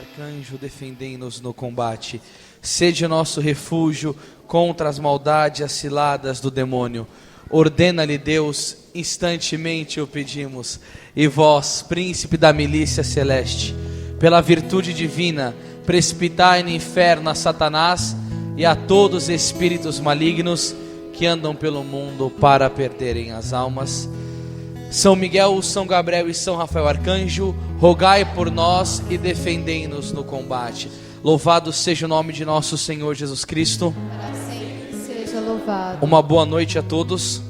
arcanjo, defendei-nos no combate. Sede nosso refúgio contra as maldades e as ciladas do demônio. Ordena-lhe Deus, instantemente o pedimos. E vós, príncipe da milícia celeste, pela virtude divina, precipitai no inferno a Satanás e a todos os espíritos malignos que andam pelo mundo para perderem as almas. São Miguel, São Gabriel e São Rafael Arcanjo, rogai por nós e defendei-nos no combate. Louvado seja o nome de nosso Senhor Jesus Cristo. Para sempre seja louvado. Uma boa noite a todos.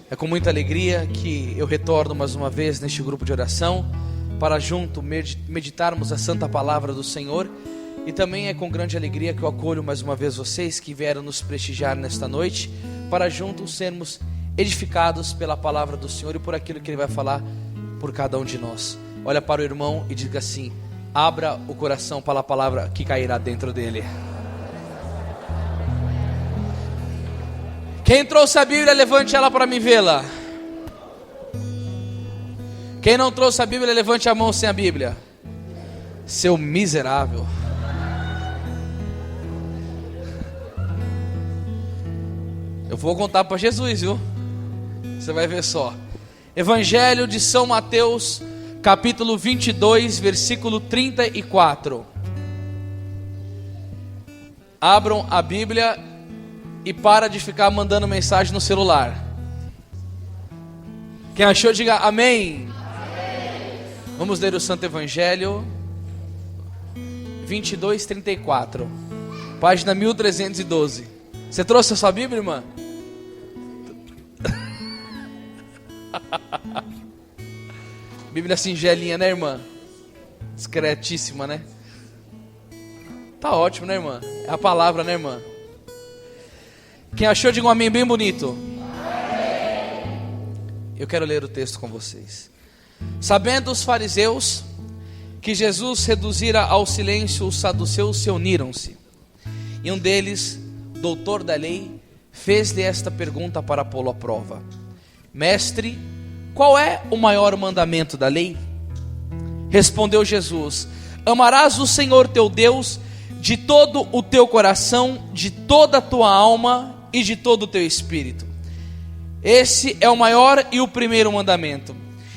É com muita alegria que eu retorno mais uma vez neste grupo de oração para junto meditarmos a santa palavra do Senhor. E também é com grande alegria que eu acolho mais uma vez vocês que vieram nos prestigiar nesta noite, para juntos sermos edificados pela palavra do Senhor e por aquilo que Ele vai falar por cada um de nós. Olha para o irmão e diga assim: abra o coração para a palavra que cairá dentro dele. Quem trouxe a Bíblia, levante ela para mim vê-la. Quem não trouxe a Bíblia, levante a mão sem a Bíblia. Seu miserável. Eu vou contar para Jesus, viu? Você vai ver só. Evangelho de São Mateus, capítulo 22, versículo 34. Abram a Bíblia e para de ficar mandando mensagem no celular. Quem achou, diga amém. Amém. Vamos ler o Santo Evangelho 22, 34. Página 1312. Você trouxe a sua Bíblia, irmã? Bíblia singelinha, né, irmã? Discretíssima, né? Tá ótimo, né, irmã? É a palavra, né, irmã? Quem achou, diga um amém bem bonito. Amém. Eu quero ler o texto com vocês. Sabendo os fariseus que Jesus reduzira ao silêncio os saduceus, se uniram-se. E um deles, doutor da lei, fez-lhe esta pergunta para pô-lo à prova: Mestre, qual é o maior mandamento da lei? Respondeu Jesus: amarás o Senhor teu Deus de todo o teu coração, de toda a tua alma e de todo o teu espírito. Esse é o maior e o primeiro mandamento.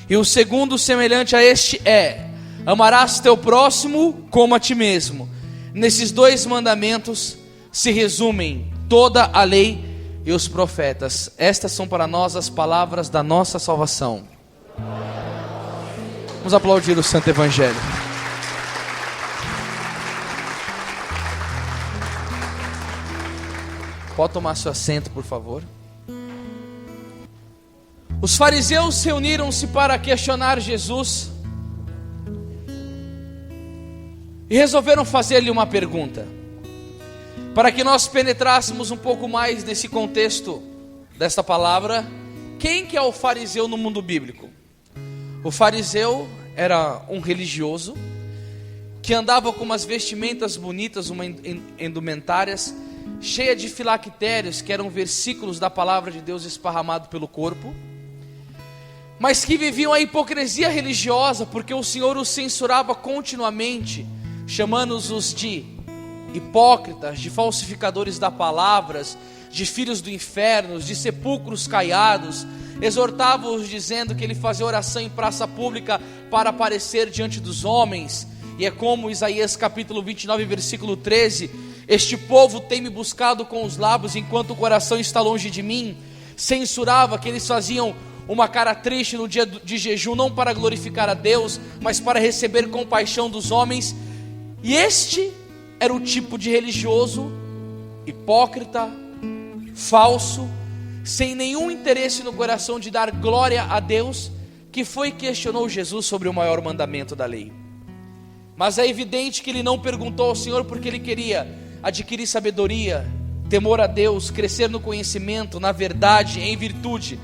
E o segundo, semelhante a este, é: amarás teu próximo como a ti mesmo. Nesses dois mandamentos se resumem toda a lei e os profetas. Estas são para nós as palavras da nossa salvação. Vamos aplaudir o Santo Evangelho. Pode tomar seu assento, por favor. Os fariseus reuniram-se para questionar Jesus e resolveram fazer-lhe uma pergunta, para que nós penetrássemos um pouco mais nesse contexto desta palavra. Quem que é o fariseu no mundo bíblico? O fariseu era um religioso que andava com umas vestimentas bonitas, umas indumentárias cheia de filactérios, que eram versículos da palavra de Deus esparramado pelo corpo, mas que viviam a hipocrisia religiosa, porque o Senhor os censurava continuamente, chamando-os de hipócritas, de falsificadores da palavras, de filhos do inferno, de sepulcros caiados. Exortava-os dizendo que ele fazia oração em praça pública para aparecer diante dos homens. E é como Isaías capítulo 29, versículo 13: este povo tem me buscado com os lábios, enquanto o coração está longe de mim. Censurava que eles faziam uma cara triste no dia de jejum, não para glorificar a Deus, mas para receber compaixão dos homens. E este era o tipo de religioso hipócrita, falso, sem nenhum interesse no coração de dar glória a Deus, que foi e questionou Jesus sobre o maior mandamento da lei. Mas é evidente que ele não perguntou ao Senhor porque ele queria adquirir sabedoria, temor a Deus, crescer no conhecimento, na verdade, em virtude.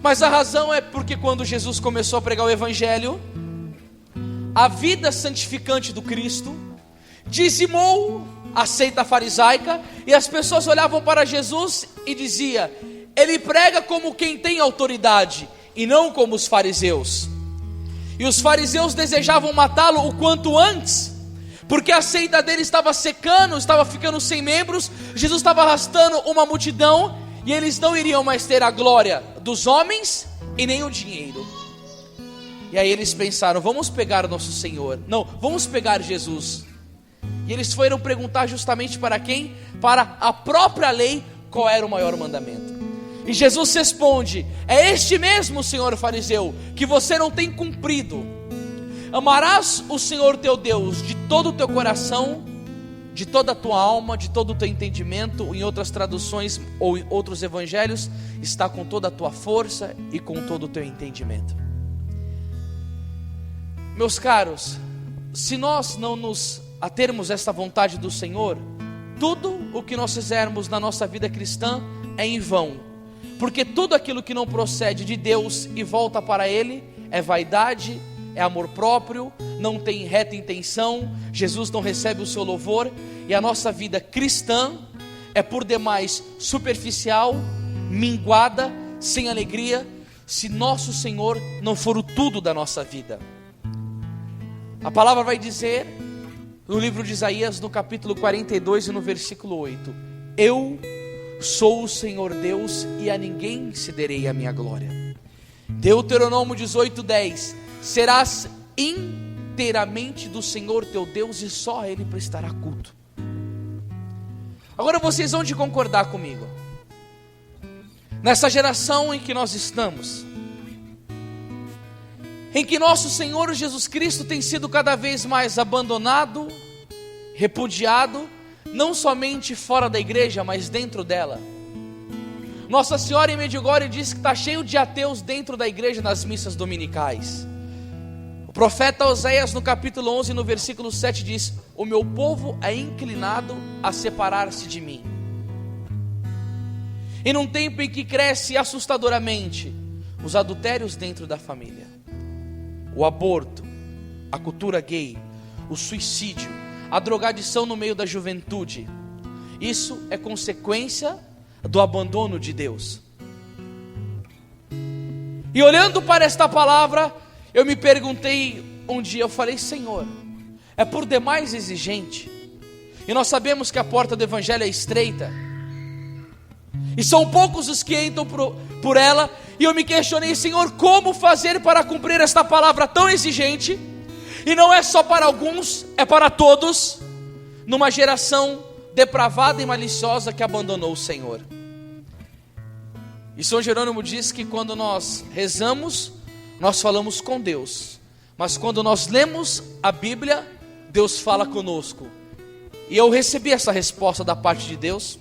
Mas a razão é porque quando Jesus começou a pregar o Evangelho, a vida santificante do Cristo dizimou a seita farisaica, e as pessoas olhavam para Jesus e diziam: ele prega como quem tem autoridade e não como os fariseus. E os fariseus desejavam matá-lo o quanto antes, porque a seita dele estava secando, estava ficando sem membros. Jesus estava arrastando uma multidão, e eles não iriam mais ter a glória dos homens e nem o dinheiro. E aí eles pensaram: vamos pegar o nosso Senhor, não, vamos pegar Jesus. E eles foram perguntar justamente para quem? Para a própria lei, qual era o maior mandamento. E Jesus responde: é este mesmo, senhor fariseu, que você não tem cumprido. Amarás o Senhor teu Deus de todo o teu coração, de toda a tua alma, de todo o teu entendimento. Em outras traduções ou em outros evangelhos, está com toda a tua força e com todo o teu entendimento. Meus caros, se nós não nos atermos a esta vontade do Senhor, tudo o que nós fizermos na nossa vida cristã é em vão, porque tudo aquilo que não procede de Deus e volta para Ele é vaidade, é amor próprio, não tem reta intenção. Jesus não recebe o seu louvor, e a nossa vida cristã é por demais superficial, minguada, sem alegria, se nosso Senhor não for o tudo da nossa vida. A palavra vai dizer no livro de Isaías, no capítulo 42 e no versículo 8: eu sou o Senhor Deus e a ninguém cederei a minha glória. Deuteronômio 18:10: serás inteiramente do Senhor teu Deus e só a Ele prestará culto. Agora vocês vão de concordar comigo, nessa geração em que nós estamos, em que nosso Senhor Jesus Cristo tem sido cada vez mais abandonado, repudiado, não somente fora da igreja, mas dentro dela. Nossa Senhora em Medjugorje diz que está cheio de ateus dentro da igreja nas missas dominicais. O profeta Oséias no capítulo 11, no versículo 7 diz: o meu povo é inclinado a separar-se de mim. E num tempo em que cresce assustadoramente os adultérios dentro da família, o aborto, a cultura gay, o suicídio, a drogadição no meio da juventude, isso é consequência do abandono de Deus. E olhando para esta palavra, eu me perguntei um dia, eu falei: Senhor, é por demais exigente, e nós sabemos que a porta do evangelho é estreita, e são poucos os que entram por ela. E eu me questionei: Senhor, como fazer para cumprir esta palavra tão exigente? E não é só para alguns, é para todos, numa geração depravada e maliciosa que abandonou o Senhor. E São Jerônimo diz que quando nós rezamos, nós falamos com Deus, mas quando nós lemos a Bíblia, Deus fala conosco. E eu recebi essa resposta da parte de Deus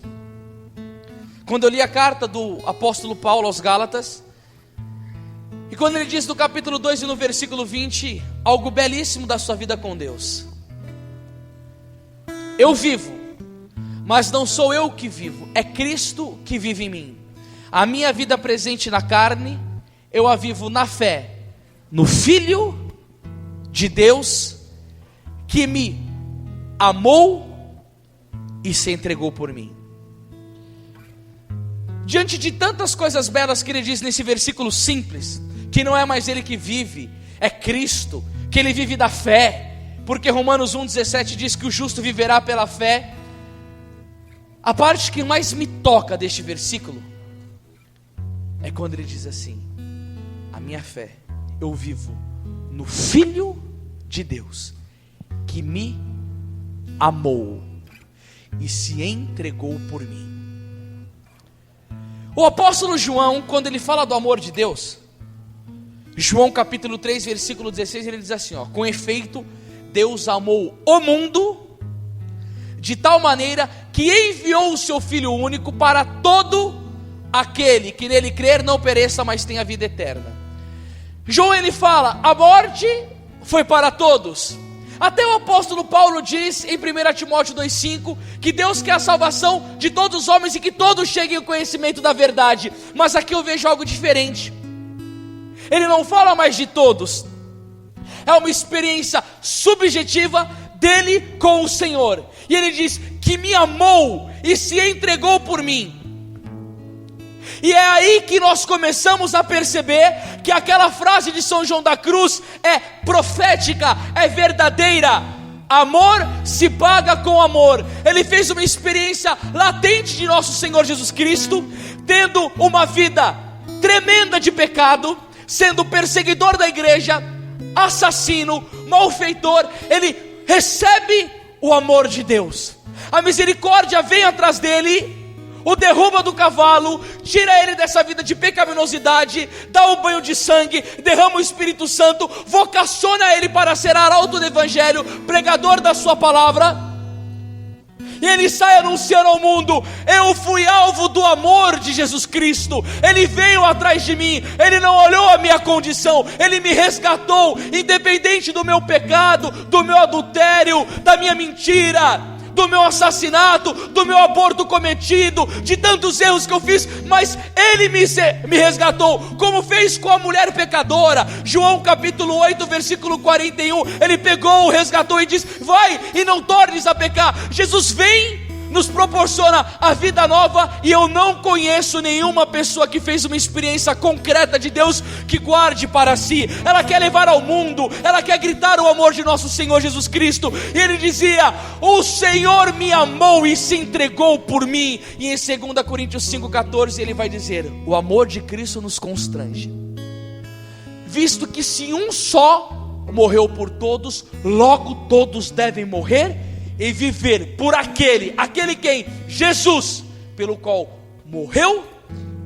quando eu li a carta do apóstolo Paulo aos Gálatas, e quando ele diz no capítulo 2 e no versículo 20, algo belíssimo da sua vida com Deus: eu vivo, mas não sou eu que vivo, é Cristo que vive em mim. A minha vida presente na carne, eu a vivo na fé, no Filho de Deus, que me amou e se entregou por mim. Diante de tantas coisas belas que ele diz nesse versículo simples, que não é mais ele que vive, é Cristo, que ele vive da fé, porque Romanos 1,17 diz que o justo viverá pela fé. A parte que mais me toca deste versículo é quando ele diz assim: a minha fé eu vivo no Filho de Deus, que me amou e se entregou por mim. O apóstolo João, quando ele fala do amor de Deus, João capítulo 3, versículo 16, ele diz assim, ó: com efeito, Deus amou o mundo de tal maneira que enviou o seu Filho único para todo aquele que nele crer não pereça, mas tenha vida eterna. João ele fala, a morte foi para todos. Até o apóstolo Paulo diz em 1 Timóteo 2,5 que Deus quer a salvação de todos os homens e que todos cheguem ao conhecimento da verdade. Mas aqui eu vejo algo diferente. Ele não fala mais de todos, é uma experiência subjetiva dele com o Senhor. E ele diz que me amou e se entregou por mim. E é aí que nós começamos a perceber que aquela frase de São João da Cruz é profética, é verdadeira. Amor se paga com amor. Ele fez uma experiência latente de nosso Senhor Jesus Cristo, tendo uma vida tremenda de pecado, sendo perseguidor da igreja, assassino, malfeitor. Ele recebe o amor de Deus. A misericórdia vem atrás dele, o derruba do cavalo, tira ele dessa vida de pecaminosidade, dá um banho de sangue, derrama o Espírito Santo, vocaciona ele para ser arauto do Evangelho, pregador da sua palavra, e ele sai anunciando ao mundo: eu fui alvo do amor de Jesus Cristo, ele veio atrás de mim, ele não olhou a minha condição, ele me resgatou, independente do meu pecado, do meu adultério, da minha mentira, do meu assassinato, do meu aborto cometido, de tantos erros que eu fiz, mas Ele me resgatou, como fez com a mulher pecadora. João capítulo 8, versículo 41, Ele pegou, resgatou e disse: vai e não tornes a pecar. Jesus vem, nos proporciona a vida nova, e eu não conheço nenhuma pessoa que fez uma experiência concreta de Deus que guarde para si. Ela quer levar ao mundo, ela quer gritar o amor de nosso Senhor Jesus Cristo, e ele dizia: o Senhor me amou e se entregou por mim. E em 2 Coríntios 5,14 ele vai dizer: o amor de Cristo nos constrange, visto que se um só morreu por todos, logo todos devem morrer e viver por aquele quem? Jesus, pelo qual morreu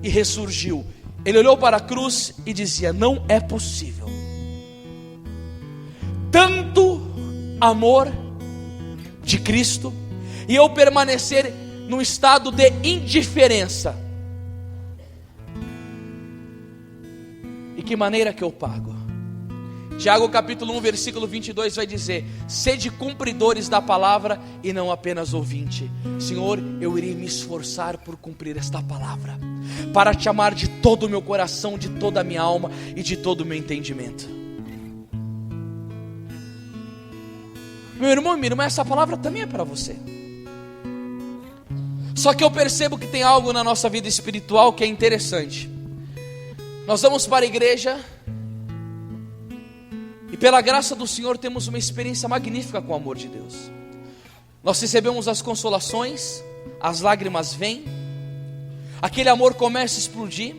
e ressurgiu. Ele olhou para a cruz e dizia: não é possível tanto amor de Cristo e eu permanecer num estado de indiferença. E que maneira que eu pago? Tiago capítulo 1, versículo 22 vai dizer: sede cumpridores da palavra e não apenas ouvinte. Senhor, eu irei me esforçar por cumprir esta palavra, para te amar de todo o meu coração, de toda a minha alma e de todo o meu entendimento. Meu irmão e minha irmã, essa palavra também é para você. Só que eu percebo que tem algo na nossa vida espiritual que é interessante. Nós vamos para a igreja e pela graça do Senhor temos uma experiência magnífica com o amor de Deus. Nós recebemos as consolações, as lágrimas vêm, aquele amor começa a explodir.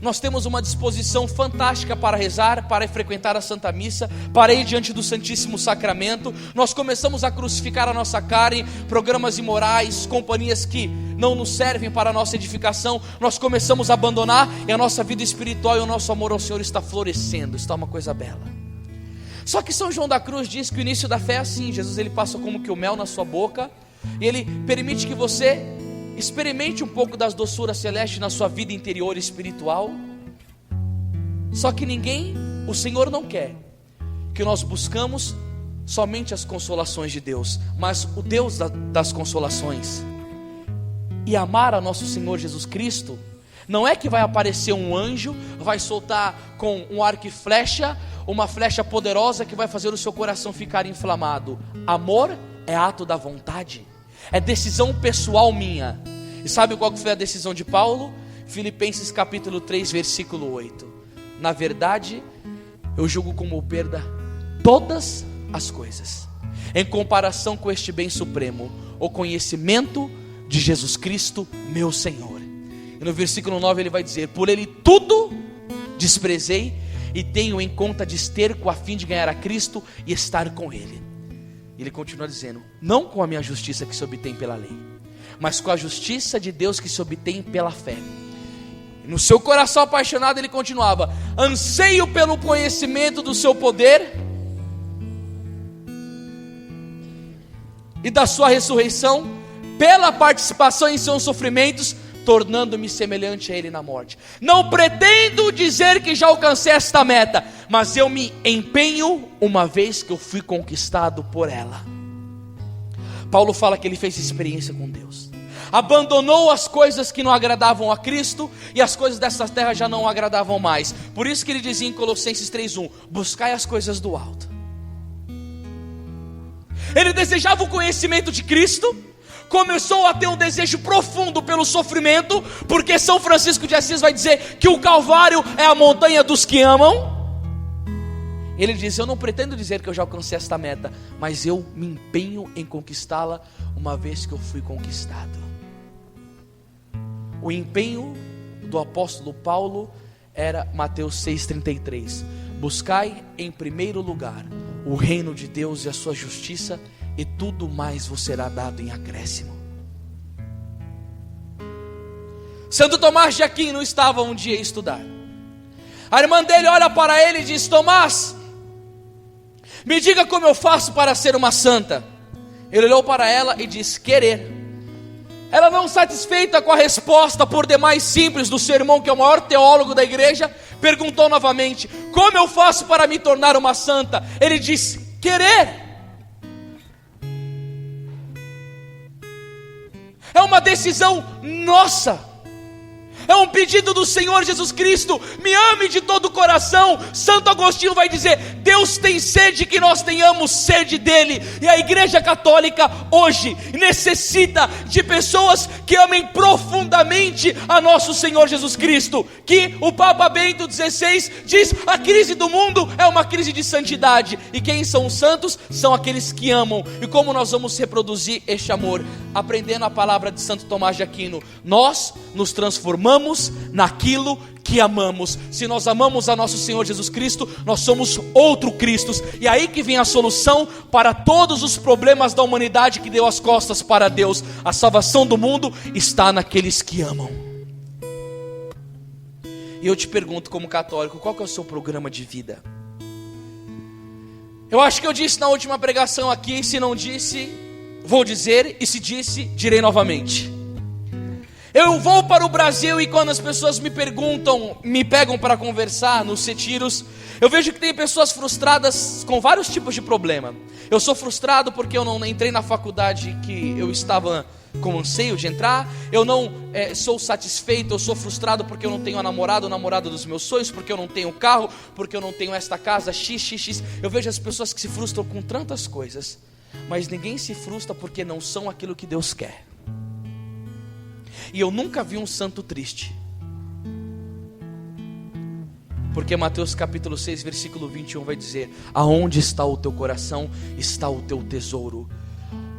Nós temos uma disposição fantástica para rezar, para frequentar a Santa Missa, para ir diante do Santíssimo Sacramento. Nós começamos a crucificar a nossa carne, programas imorais, companhias que não nos servem para a nossa edificação. Nós começamos a abandonar, e a nossa vida espiritual e o nosso amor ao Senhor está florescendo, está uma coisa bela. Só que São João da Cruz diz que o início da fé é assim. Jesus, ele passa como que o mel na sua boca, e ele permite que você experimente um pouco das doçuras celestes na sua vida interior espiritual. Só que o Senhor não quer que nós buscamos somente as consolações de Deus, mas o Deus das consolações. E amar a nosso Senhor Jesus Cristo não é que vai aparecer um anjo, vai soltar com um arco e flecha, uma flecha poderosa que vai fazer o seu coração ficar inflamado. Amor é ato da vontade, é decisão pessoal minha. E sabe qual foi a decisão de Paulo? Filipenses capítulo 3, versículo 8. Na verdade, eu julgo como perda todas as coisas, em comparação com este bem supremo, o conhecimento de Jesus Cristo, meu Senhor. E no versículo 9 ele vai dizer: por ele tudo desprezei e tenho em conta de esterco, a fim de ganhar a Cristo e estar com ele. Ele continua dizendo: não com a minha justiça que se obtém pela lei, mas com a justiça de Deus que se obtém pela fé. E no seu coração apaixonado ele continuava: anseio pelo conhecimento do seu poder e da sua ressurreição, pela participação em seus sofrimentos, tornando-me semelhante a ele na morte. Não pretendo dizer que já alcancei esta meta, mas eu me empenho uma vez que eu fui conquistado por ela. Paulo fala que ele fez experiência com Deus, abandonou as coisas que não agradavam a Cristo, e as coisas dessa terra já não agradavam mais. Por isso que ele dizia em Colossenses 3:1: buscai as coisas do alto. Ele desejava o conhecimento de Cristo, começou a ter um desejo profundo pelo sofrimento, porque São Francisco de Assis vai dizer que o Calvário é a montanha dos que amam. Ele diz: eu não pretendo dizer que eu já alcancei esta meta, mas eu me empenho em conquistá-la, uma vez que eu fui conquistado. O empenho do apóstolo Paulo era Mateus 6,33: buscai em primeiro lugar o reino de Deus e a sua justiça, e tudo mais vos será dado em acréscimo. Santo Tomás de Aquino estava um dia a estudar. A irmã dele olha para ele e diz: Tomás, me diga como eu faço para ser uma santa. Ele olhou para ela e disse: querer. Ela, não satisfeita com a resposta por demais simples do seu irmão, que é o maior teólogo da igreja, perguntou novamente: como eu faço para me tornar uma santa? Ele disse: querer. É uma decisão nossa. É um pedido do Senhor Jesus Cristo: me ame de todo o coração. Santo Agostinho vai dizer: Deus tem sede que nós tenhamos sede dele. E a Igreja Católica hoje necessita de pessoas que amem profundamente a nosso Senhor Jesus Cristo. Que o Papa Bento XVI diz: a crise do mundo é uma crise de santidade. E quem são os santos? São aqueles que amam. E como nós vamos reproduzir este amor? Aprendendo a palavra de Santo Tomás de Aquino: nós nos transformamos naquilo que amamos. Se nós amamos a nosso Senhor Jesus Cristo, nós somos outro Cristo. E aí que vem a solução para todos os problemas da humanidade que deu as costas para Deus. A salvação do mundo está naqueles que amam. E eu te pergunto, como católico, qual que é o seu programa de vida? Eu acho que eu disse na última pregação aqui. Se não disse, vou dizer, e se disse, direi novamente. Eu vou para o Brasil e quando as pessoas me perguntam, me pegam para conversar nos retiros, eu vejo que tem pessoas frustradas com vários tipos de problema. Eu sou frustrado porque eu não entrei na faculdade que eu estava com anseio de entrar. Eu não sou satisfeito, eu sou frustrado porque eu não tenho a namorada, o namorado dos meus sonhos, porque eu não tenho carro, porque eu não tenho esta casa, xxx. Eu vejo as pessoas que se frustram com tantas coisas, mas ninguém se frustra porque não são aquilo que Deus quer. E eu nunca vi um santo triste, porque Mateus capítulo 6 versículo 21 vai dizer: aonde está o teu coração, está o teu tesouro.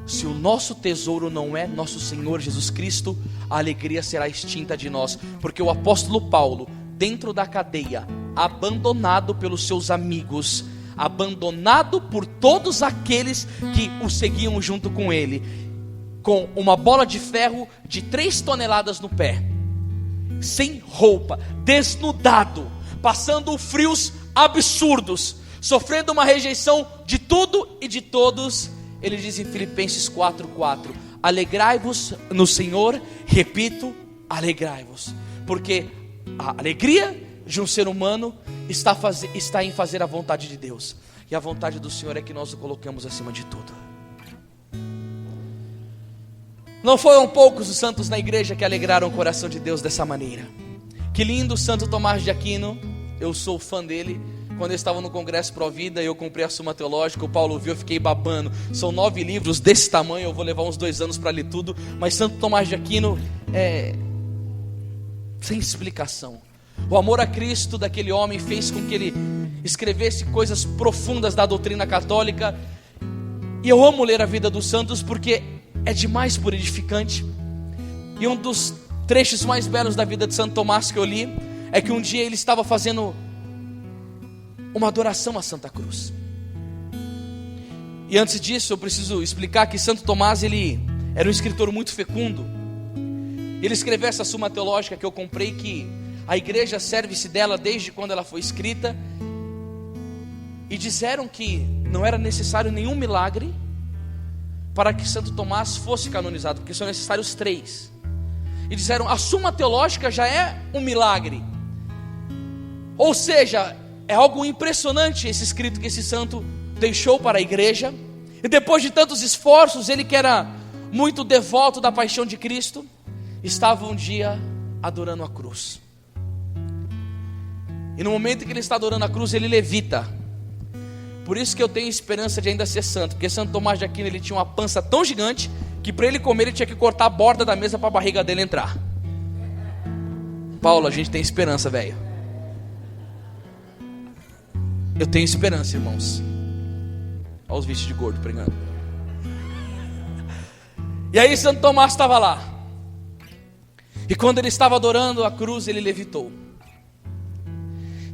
Se o nosso tesouro não é nosso Senhor Jesus Cristo, a alegria será extinta de nós. Porque o apóstolo Paulo, dentro da cadeia, abandonado pelos seus amigos, abandonado por todos aqueles que o seguiam junto com ele, com uma bola de ferro de 3 toneladas no pé, sem roupa, desnudado, passando frios absurdos, sofrendo uma rejeição de tudo e de todos, ele diz em Filipenses 4:4: alegrai-vos no Senhor. Repito, alegrai-vos, porque a alegria de um ser humano está em fazer a vontade de Deus, e a vontade do Senhor é que nós o colocamos acima de tudo. Não foram poucos os santos na igreja que alegraram o coração de Deus dessa maneira. Que lindo Santo Tomás de Aquino, eu sou fã dele. Quando eu estava no Congresso Pro Vida, eu comprei a Suma Teológica, o Paulo viu, eu fiquei babando. São 9 livros desse tamanho, eu vou levar uns 2 anos para ler tudo. Mas Santo Tomás de Aquino é sem explicação. O amor a Cristo daquele homem fez com que ele escrevesse coisas profundas da doutrina católica. E eu amo ler a vida dos santos porque é demais por edificante. E um dos trechos mais belos da vida de Santo Tomás que eu li é que um dia ele estava fazendo uma adoração a Santa Cruz. E antes disso eu preciso explicar que Santo Tomás, ele era um escritor muito fecundo. Ele escreveu essa Suma Teológica que eu comprei, que a igreja serve-se dela desde quando ela foi escrita. E disseram que não era necessário nenhum milagre para que Santo Tomás fosse canonizado, porque são necessários 3. E disseram: a Suma Teológica já é um milagre. Ou seja, é algo impressionante esse escrito que esse santo deixou para a igreja. E depois de tantos esforços, ele que era muito devoto da paixão de Cristo, estava um dia adorando a cruz. E no momento em que ele está adorando a cruz, ele levita. Por isso que eu tenho esperança de ainda ser santo, porque Santo Tomás de Aquino, ele tinha uma pança tão gigante que para ele comer ele tinha que cortar a borda da mesa para a barriga dele entrar. Paulo, a gente tem esperança, velho. Eu tenho esperança, irmãos. Olha os vídeos de gordo pregando. E aí Santo Tomás estava lá. E quando ele estava adorando a cruz, ele levitou.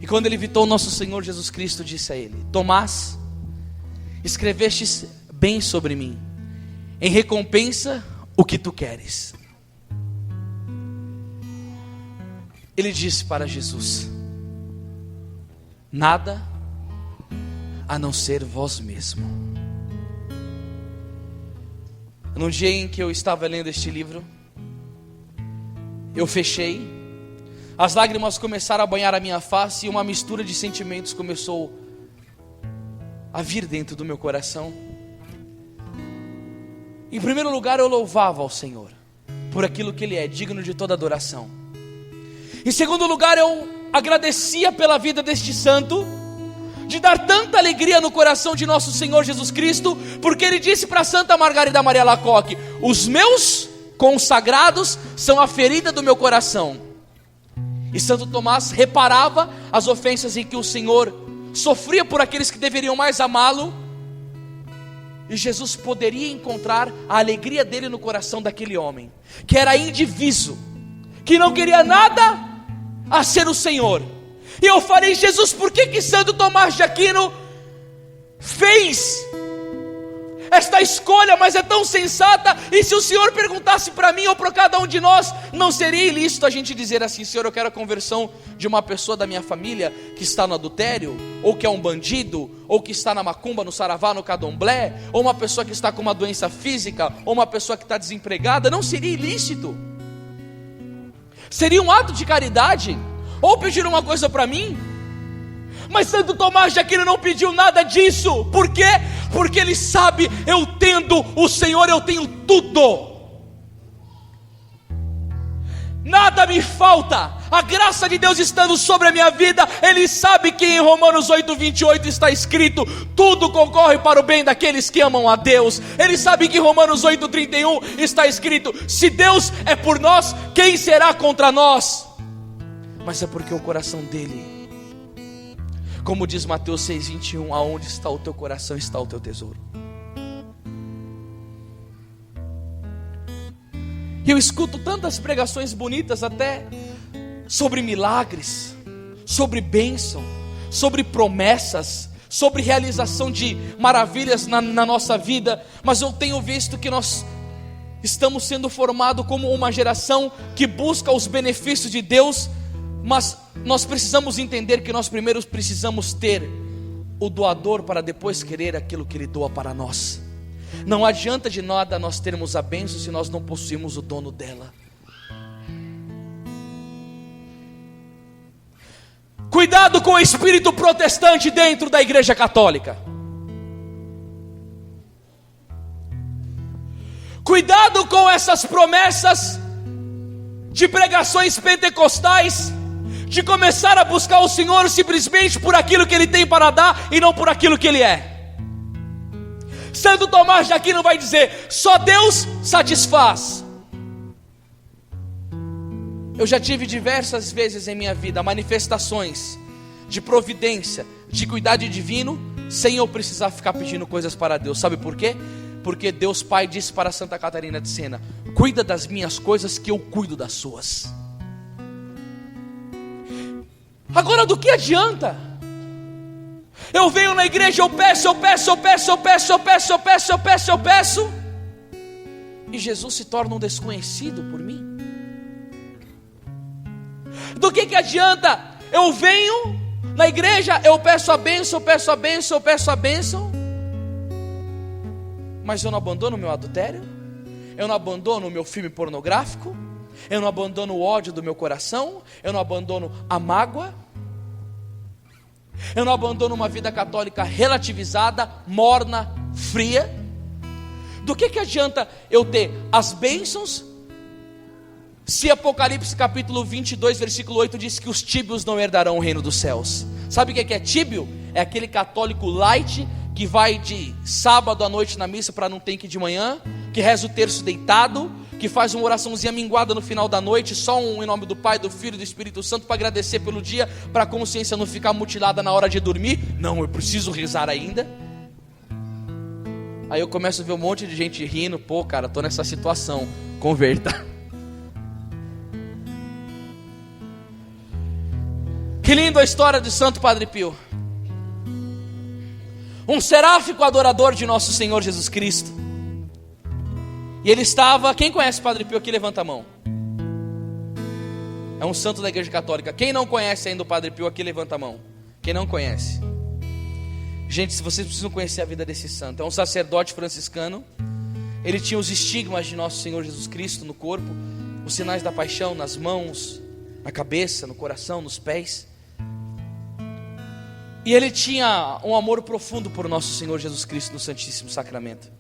E quando ele levitou, nosso Senhor Jesus Cristo disse a ele: Tomás, escrevestes bem sobre mim, em recompensa o que tu queres. Ele disse para Jesus: nada a não ser vós mesmo. No dia em que eu estava lendo este livro, eu fechei, as lágrimas começaram a banhar a minha face e uma mistura de sentimentos começou a vir dentro do meu coração. Em primeiro lugar, eu louvava ao Senhor por aquilo que Ele é, digno de toda adoração. Em segundo lugar, eu agradecia pela vida deste santo, de dar tanta alegria no coração de nosso Senhor Jesus Cristo, porque Ele disse para Santa Margarida Maria Alacoque: os meus consagrados são a ferida do meu coração. E Santo Tomás reparava as ofensas em que o Senhor sofria por aqueles que deveriam mais amá-lo, e Jesus poderia encontrar a alegria dele no coração daquele homem, que era indiviso, que não queria nada a ser o Senhor. E eu falei: Jesus, por que Santo Tomás de Aquino fez esta escolha, mas é tão sensata? E se o Senhor perguntasse para mim ou para cada um de nós, não seria ilícito a gente dizer assim: Senhor, eu quero a conversão de uma pessoa da minha família que está no adultério, ou que é um bandido, ou que está na macumba, no saravá, no candomblé, ou uma pessoa que está com uma doença física, ou uma pessoa que está desempregada? Não seria ilícito? Seria um ato de caridade? Ou pedir uma coisa para mim? Mas Santo Tomás de Aquino não pediu nada disso. Por quê? Porque ele sabe: eu tendo o Senhor, eu tenho tudo, nada me falta. A graça de Deus estando sobre a minha vida, ele sabe que em Romanos 8:28 está escrito: tudo concorre para o bem daqueles que amam a Deus. Ele sabe que em Romanos 8:31 está escrito: se Deus é por nós, quem será contra nós? Mas é porque o coração dele, como diz Mateus 6:21, aonde está o teu coração, está o teu tesouro. E eu escuto tantas pregações bonitas, até sobre milagres, sobre bênção, sobre promessas, sobre realização de maravilhas na nossa vida. Mas eu tenho visto que nós estamos sendo formados como uma geração que busca os benefícios de Deus, mas nós precisamos entender que nós primeiro precisamos ter o doador para depois querer aquilo que Ele doa para nós. Não adianta de nada nós termos a bênção se nós não possuímos o dono dela. Cuidado com o espírito protestante dentro da igreja católica. Cuidado com essas promessas de pregações pentecostais, de começar a buscar o Senhor simplesmente por aquilo que Ele tem para dar e não por aquilo que Ele é. Santo Tomás de Aquino vai dizer: só Deus satisfaz. Eu já tive diversas vezes em minha vida manifestações de providência, de cuidado divino, sem eu precisar ficar pedindo coisas para Deus. Sabe por quê? Porque Deus Pai disse para Santa Catarina de Sena: cuida das minhas coisas que eu cuido das suas. Agora, do que adianta? Eu venho na igreja, eu peço, e Jesus se torna um desconhecido por mim. Do que adianta? Eu venho na igreja, eu peço a bênção, mas eu não abandono o meu adultério, eu não abandono o meu filme pornográfico, eu não abandono o ódio do meu coração, eu não abandono a mágoa, eu não abandono uma vida católica relativizada, morna, fria. Do que adianta eu ter as bênçãos, se Apocalipse capítulo 22, versículo 8 diz que os tíbios não herdarão o reino dos céus? Sabe o que é tíbio? É aquele católico light que vai de sábado à noite na missa para não ter que ir de manhã, que reza o terço deitado, que faz uma oraçãozinha minguada no final da noite, só um em nome do Pai, do Filho e do Espírito Santo, para agradecer pelo dia, para a consciência não ficar mutilada na hora de dormir. Não, eu preciso rezar ainda. Aí eu começo a ver um monte de gente rindo. Pô, cara, tô nessa situação, converta. Que linda a história de Santo Padre Pio. Um seráfico adorador de nosso Senhor Jesus Cristo. E ele estava... Quem conhece Padre Pio aqui, levanta a mão. É um santo da Igreja Católica. Quem não conhece ainda o Padre Pio aqui, levanta a mão. Quem não conhece? Gente, se vocês precisam conhecer a vida desse santo. É um sacerdote franciscano. Ele tinha os estigmas de nosso Senhor Jesus Cristo no corpo, os sinais da paixão nas mãos, na cabeça, no coração, nos pés. E ele tinha um amor profundo por nosso Senhor Jesus Cristo no Santíssimo Sacramento.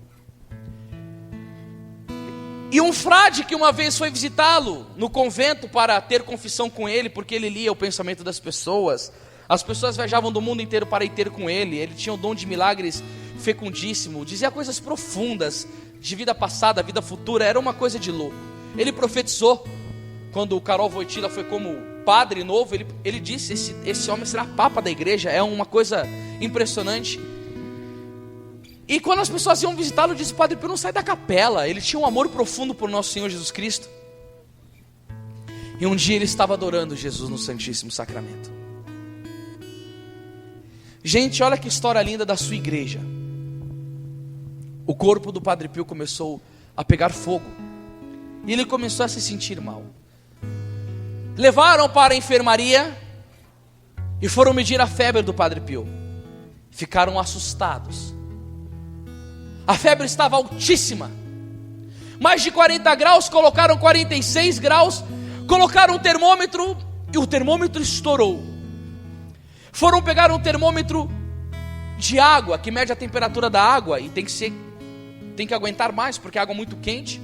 E um frade que uma vez foi visitá-lo no convento para ter confissão com ele, porque ele lia o pensamento das pessoas. As pessoas viajavam do mundo inteiro para ir ter com ele. Ele tinha o dom de milagres fecundíssimo, dizia coisas profundas de vida passada, vida futura. Era uma coisa de louco. Ele profetizou. Quando o Karol Wojtyla foi como padre novo, ele disse: esse homem será papa da igreja. É uma coisa impressionante. E quando as pessoas iam visitá-lo, disse: Padre Pio, não sai da capela. Ele tinha um amor profundo por nosso Senhor Jesus Cristo. E um dia ele estava adorando Jesus no Santíssimo Sacramento. Gente, olha que história linda da sua igreja. O corpo do Padre Pio começou a pegar fogo. E ele começou a se sentir mal. Levaram para a enfermaria e foram medir a febre do Padre Pio. Ficaram assustados. A febre estava altíssima. Mais de 40 graus, colocaram 46 graus. Colocaram o termômetro e o termômetro estourou. Foram pegar um termômetro de água, que mede a temperatura da água. E tem que aguentar mais, porque a água é muito quente.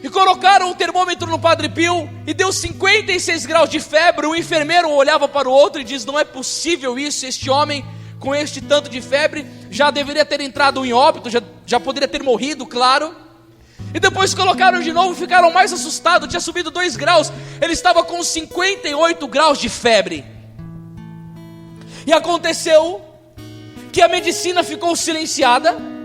E colocaram o termômetro no Padre Pio e deu 56 graus de febre. O enfermeiro olhava para o outro e diz: não é possível isso, este homem com este tanto de febre já deveria ter entrado em óbito, já poderia ter morrido, claro. E depois colocaram de novo e ficaram mais assustados. Tinha subido 2 graus, ele estava com 58 graus de febre. E aconteceu que a medicina ficou silenciada.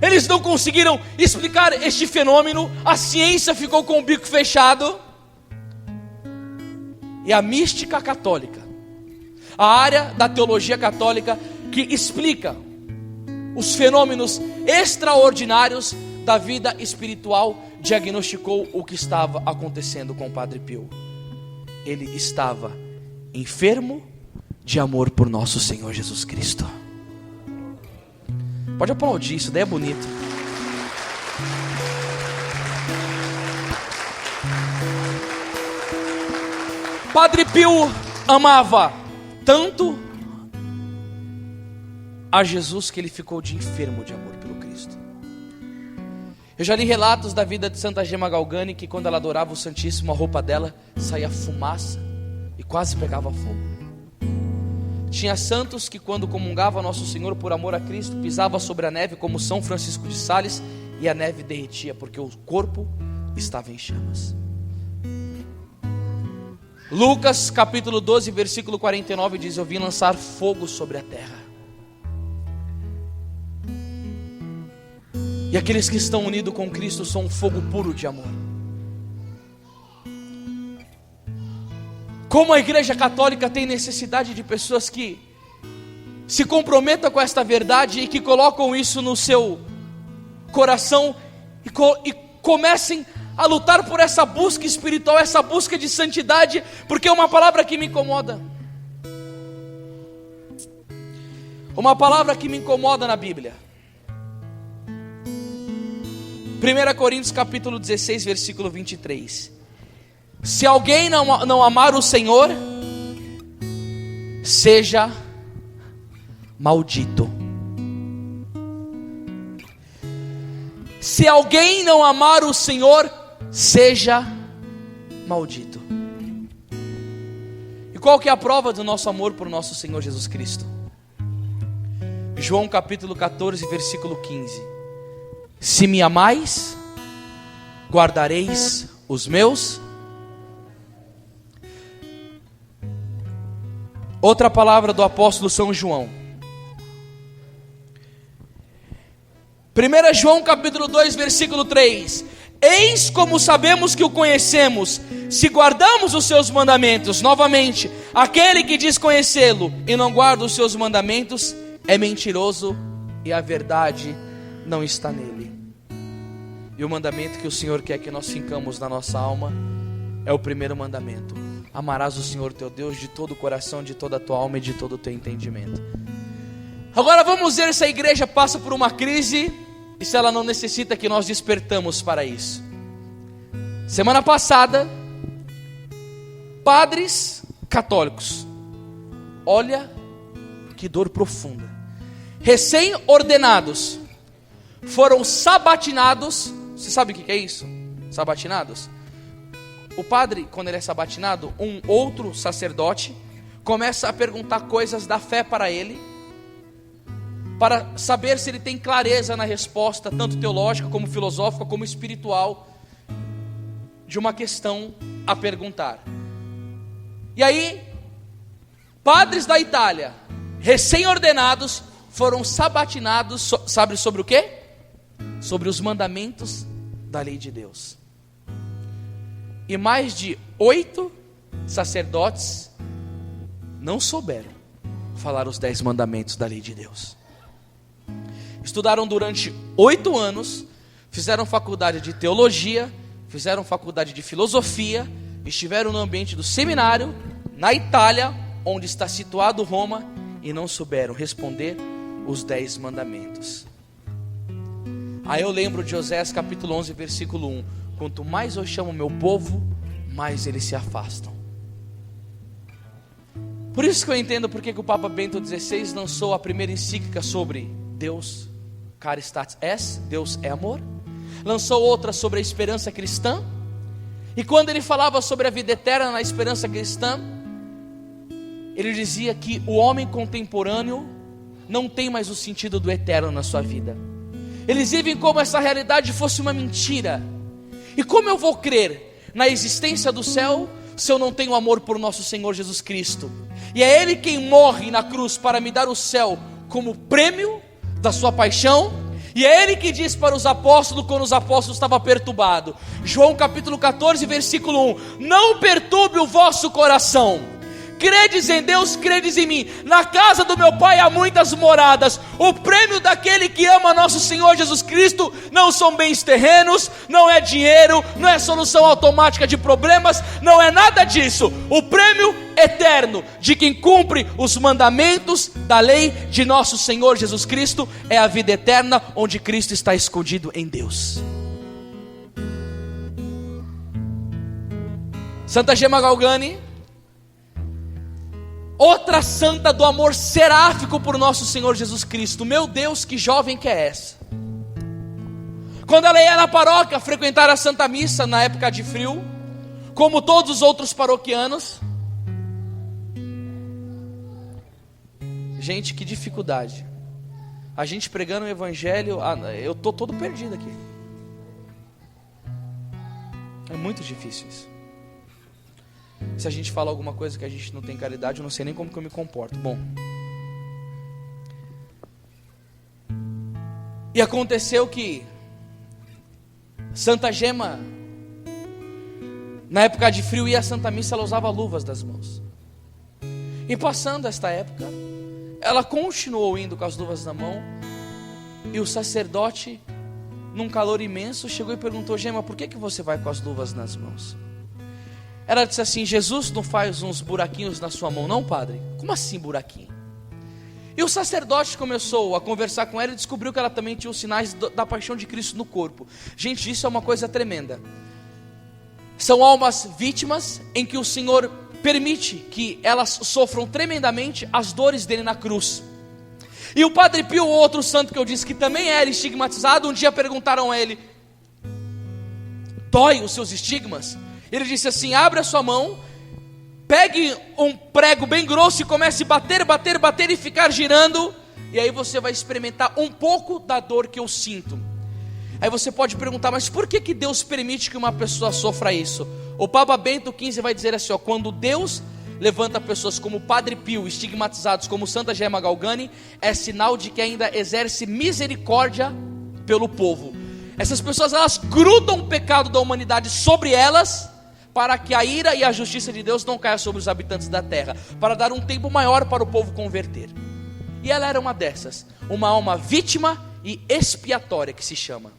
Eles não conseguiram explicar este fenômeno. A ciência ficou com o bico fechado. E a mística católica, a área da teologia católica que explica os fenômenos extraordinários da vida espiritual, diagnosticou o que estava acontecendo com o Padre Pio. Ele estava enfermo de amor por nosso Senhor Jesus Cristo. Pode aplaudir, isso daí é bonito. Padre Pio amava tanto a Jesus que ele ficou de enfermo de amor pelo Cristo. Eu já li relatos da vida de Santa Gema Galgani, que quando ela adorava o Santíssimo, a roupa dela saía fumaça e quase pegava fogo. Tinha santos que quando comungava Nosso Senhor por amor a Cristo, pisava sobre a neve, como São Francisco de Sales, e a neve derretia, porque o corpo estava em chamas. Lucas capítulo 12, versículo 49 diz: eu vim lançar fogo sobre a terra. E aqueles que estão unidos com Cristo são um fogo puro de amor. Como a Igreja Católica tem necessidade de pessoas que se comprometam com esta verdade e que colocam isso no seu coração e comecem a lutar por essa busca espiritual, essa busca de santidade, porque é uma palavra que me incomoda. Uma palavra que me incomoda na Bíblia. 1 Coríntios capítulo 16, versículo 23. Se alguém não amar o Senhor, seja maldito. Se alguém não amar o Senhor, seja maldito. E qual que é a prova do nosso amor por nosso Senhor Jesus Cristo? João capítulo 14, versículo 15. Se me amais, guardareis os meus. Outra palavra do apóstolo São João. 1 João capítulo 2, versículo 3. Eis como sabemos que o conhecemos, se guardamos os seus mandamentos. Novamente, aquele que diz conhecê-lo e não guarda os seus mandamentos é mentiroso e a verdade não está nele. E o mandamento que o Senhor quer que nós fincamos na nossa alma é o primeiro mandamento: amarás o Senhor teu Deus de todo o coração, de toda a tua alma e de todo o teu entendimento. Agora vamos ver se a igreja passa por uma crise e se ela não necessita que nós despertamos para isso. Semana passada, padres católicos, olha que dor profunda, recém-ordenados, foram sabatinados. Você sabe o que é isso? Sabatinados? O padre, quando ele é sabatinado, um outro sacerdote começa a perguntar coisas da fé para ele, para saber se ele tem clareza na resposta, tanto teológica como filosófica, como espiritual, de uma questão a perguntar. E aí, padres da Itália, recém-ordenados, foram sabatinados, sabe sobre o quê? Sobre os mandamentos da lei de Deus. E mais de 8 sacerdotes não souberam falar os 10 mandamentos da lei de Deus. Estudaram durante 8 anos, fizeram faculdade de teologia, fizeram faculdade de filosofia, estiveram no ambiente do seminário, na Itália, onde está situado Roma, e não souberam responder os 10 mandamentos. Aí eu lembro de Oséias capítulo 11, versículo 1. Quanto mais eu chamo meu povo, mais eles se afastam. Por isso que eu entendo porque que o Papa Bento XVI lançou a primeira encíclica sobre Deus Caritas Est, Deus é amor. Lançou outra sobre a esperança cristã. E quando ele falava sobre a vida eterna na esperança cristã, ele dizia que o homem contemporâneo não tem mais o sentido do eterno na sua vida. Eles vivem como essa realidade fosse uma mentira. E como eu vou crer na existência do céu se eu não tenho amor por nosso Senhor Jesus Cristo? E é Ele quem morre na cruz para me dar o céu como prêmio da sua paixão. E é Ele que diz para os apóstolos, quando os apóstolos estavam perturbados, João capítulo 14, versículo 1: não perturbe o vosso coração. Credes em Deus, credes em mim. Na casa do meu Pai há muitas moradas. O prêmio daquele que ama nosso Senhor Jesus Cristo não são bens terrenos, não é dinheiro, não é solução automática de problemas, não é nada disso. O prêmio eterno de quem cumpre os mandamentos da lei de nosso Senhor Jesus Cristo é a vida eterna, onde Cristo está escondido em Deus. Santa Gemma Galgani, outra santa do amor seráfico por nosso Senhor Jesus Cristo. Meu Deus, que jovem que é essa! Quando ela ia na paróquia frequentar a Santa Missa na época de frio, como todos os outros paroquianos, gente, que dificuldade. A gente pregando o Evangelho, eu estou todo perdido aqui. É muito difícil isso. Se a gente fala alguma coisa que a gente não tem caridade, eu não sei nem como que eu me comporto. Bom, e aconteceu que Santa Gemma, na época de frio, ia à Santa Missa, ela usava luvas das mãos. E passando esta época, ela continuou indo com as luvas na mão. E o sacerdote, num calor imenso, chegou e perguntou: Gemma, por que você vai com as luvas nas mãos? Ela disse assim: Jesus não faz uns buraquinhos na sua mão, não, padre? Como assim buraquinho? E o sacerdote começou a conversar com ela e descobriu que ela também tinha os sinais da paixão de Cristo no corpo. Gente, isso é uma coisa tremenda. São almas vítimas em que o Senhor permite que elas sofram tremendamente as dores dele na cruz. E o Padre Pio, outro santo que eu disse que também era estigmatizado, um dia perguntaram a ele: dói os seus estigmas? Ele disse assim: abre a sua mão, pegue um prego bem grosso e comece a bater e ficar girando, e aí você vai experimentar um pouco da dor que eu sinto. Aí você pode perguntar, mas por que Deus permite que uma pessoa sofra isso? O Papa Bento XV vai dizer assim, quando Deus levanta pessoas como Padre Pio, estigmatizados como Santa Gemma Galgani, é sinal de que ainda exerce misericórdia pelo povo. Essas pessoas, elas grudam o pecado da humanidade sobre elas, para que a ira e a justiça de Deus não caia sobre os habitantes da terra, para dar um tempo maior para o povo converter. E ela era uma dessas, uma alma vítima e expiatória, que se chama.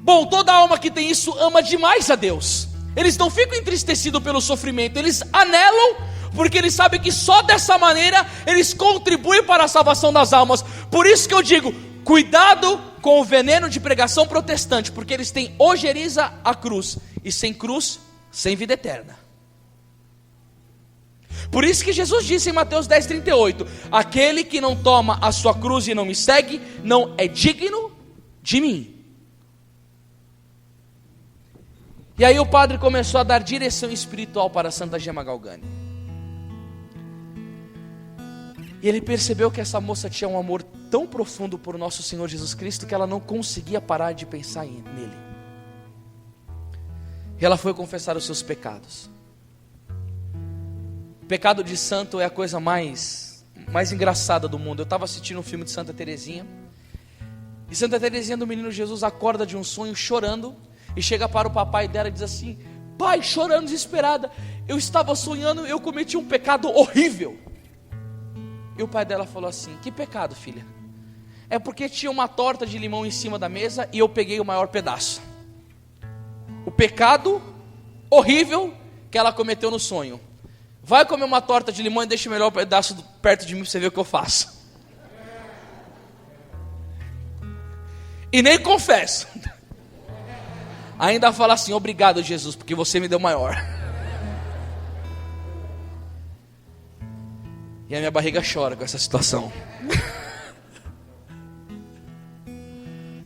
Bom, toda alma que tem isso ama demais a Deus. Eles não ficam entristecidos pelo sofrimento, eles anelam, porque eles sabem que só dessa maneira eles contribuem para a salvação das almas. Por isso que eu digo, cuidado com o veneno de pregação protestante, porque eles têm ojeriza a cruz, e sem cruz, sem vida eterna. Por isso que Jesus disse em Mateus 10:38, aquele que não toma a sua cruz e não me segue, não é digno de mim. E aí o padre começou a dar direção espiritual para Santa Gemma Galgani. E ele percebeu que essa moça tinha um amor tão profundo por nosso Senhor Jesus Cristo, que ela não conseguia parar de pensar nele. E ela foi confessar os seus pecados. Pecado de santo é a coisa mais engraçada do mundo. Eu estava assistindo um filme de Santa Teresinha, e Santa Teresinha do Menino Jesus acorda de um sonho chorando, e chega para o papai dela e diz assim, pai, chorando desesperada, eu estava sonhando, eu cometi um pecado horrível. E o pai dela falou assim, que pecado, filha? É porque tinha uma torta de limão em cima da mesa e eu peguei o maior pedaço. O pecado horrível que ela cometeu no sonho. Vai comer uma torta de limão e deixa o melhor pedaço perto de mim para você ver o que eu faço. E nem confesso. Ainda fala assim, obrigado Jesus, porque você me deu maior. E a minha barriga chora com essa situação.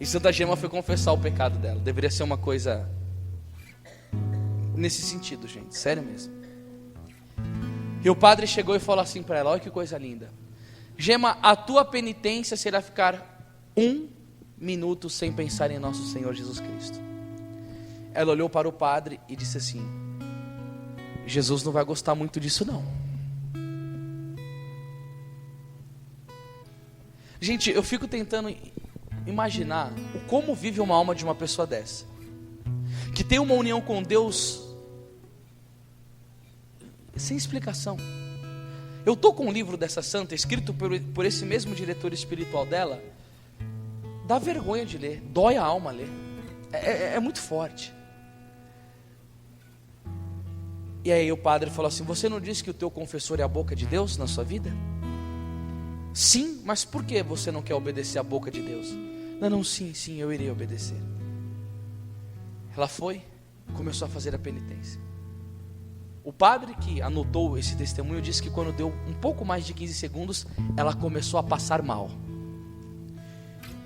E Santa Gemma foi confessar o pecado dela. Deveria ser uma coisa nesse sentido, gente, sério mesmo. E o padre chegou e falou assim para ela, olha que coisa linda, Gemma, a tua penitência será ficar 1 minuto sem pensar em nosso Senhor Jesus Cristo. Ela olhou para o padre e disse assim, Jesus não vai gostar muito disso não. Gente, eu fico tentando imaginar como vive uma alma de uma pessoa dessa, que tem uma união com Deus sem explicação. Eu estou com um livro dessa santa, escrito por esse mesmo diretor espiritual dela. Dá vergonha de ler, dói a alma ler, é muito forte. E aí o padre falou assim, você não disse que o teu confessor é a boca de Deus na sua vida? Sim, mas por que você não quer obedecer à boca de Deus? Não, sim, eu irei obedecer. Ela foi, começou a fazer a penitência. O padre que anotou esse testemunho disse que quando deu um pouco mais de 15 segundos, ela começou a passar mal.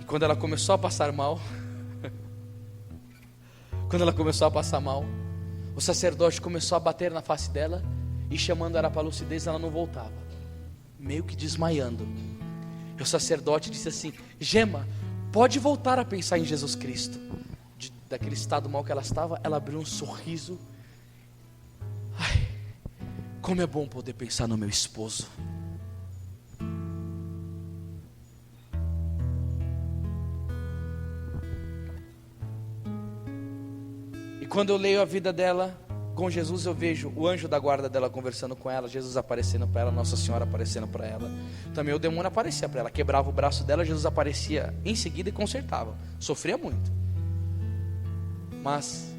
E quando ela começou a passar mal, o sacerdote começou a bater na face dela e chamando ela para a lucidez, ela não voltava, meio que desmaiando. E o sacerdote disse assim, Gemma, pode voltar a pensar em Jesus Cristo. Daquele estado mal que ela estava, ela abriu um sorriso. Ai, como é bom poder pensar no meu esposo. E quando eu leio a vida dela com Jesus, eu vejo o anjo da guarda dela conversando com ela, Jesus aparecendo para ela, Nossa Senhora aparecendo para ela. Também o demônio aparecia para ela, quebrava o braço dela, Jesus aparecia em seguida e consertava. Sofria muito. Mas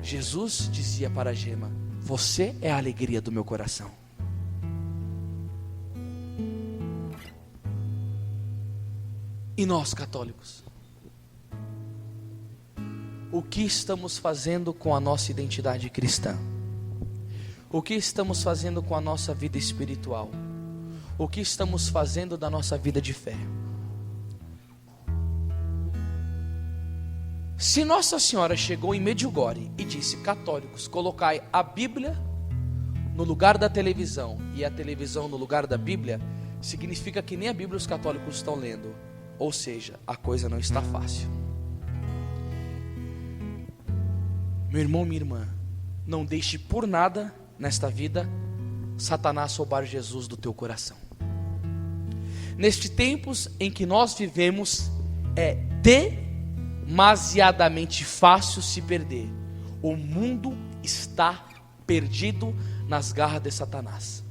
Jesus dizia para a Gemma, você é a alegria do meu coração. E nós católicos? O que estamos fazendo com a nossa identidade cristã? O que estamos fazendo com a nossa vida espiritual? O que estamos fazendo da nossa vida de fé? Se Nossa Senhora chegou em Medjugorje e disse, católicos, colocai a Bíblia no lugar da televisão e a televisão no lugar da Bíblia, significa que nem a Bíblia os católicos estão lendo. Ou seja, a coisa não está fácil. Meu irmão, minha irmã, não deixe por nada nesta vida Satanás roubar Jesus do teu coração. Nestes tempos em que nós vivemos, é demasiadamente fácil se perder. O mundo está perdido nas garras de Satanás.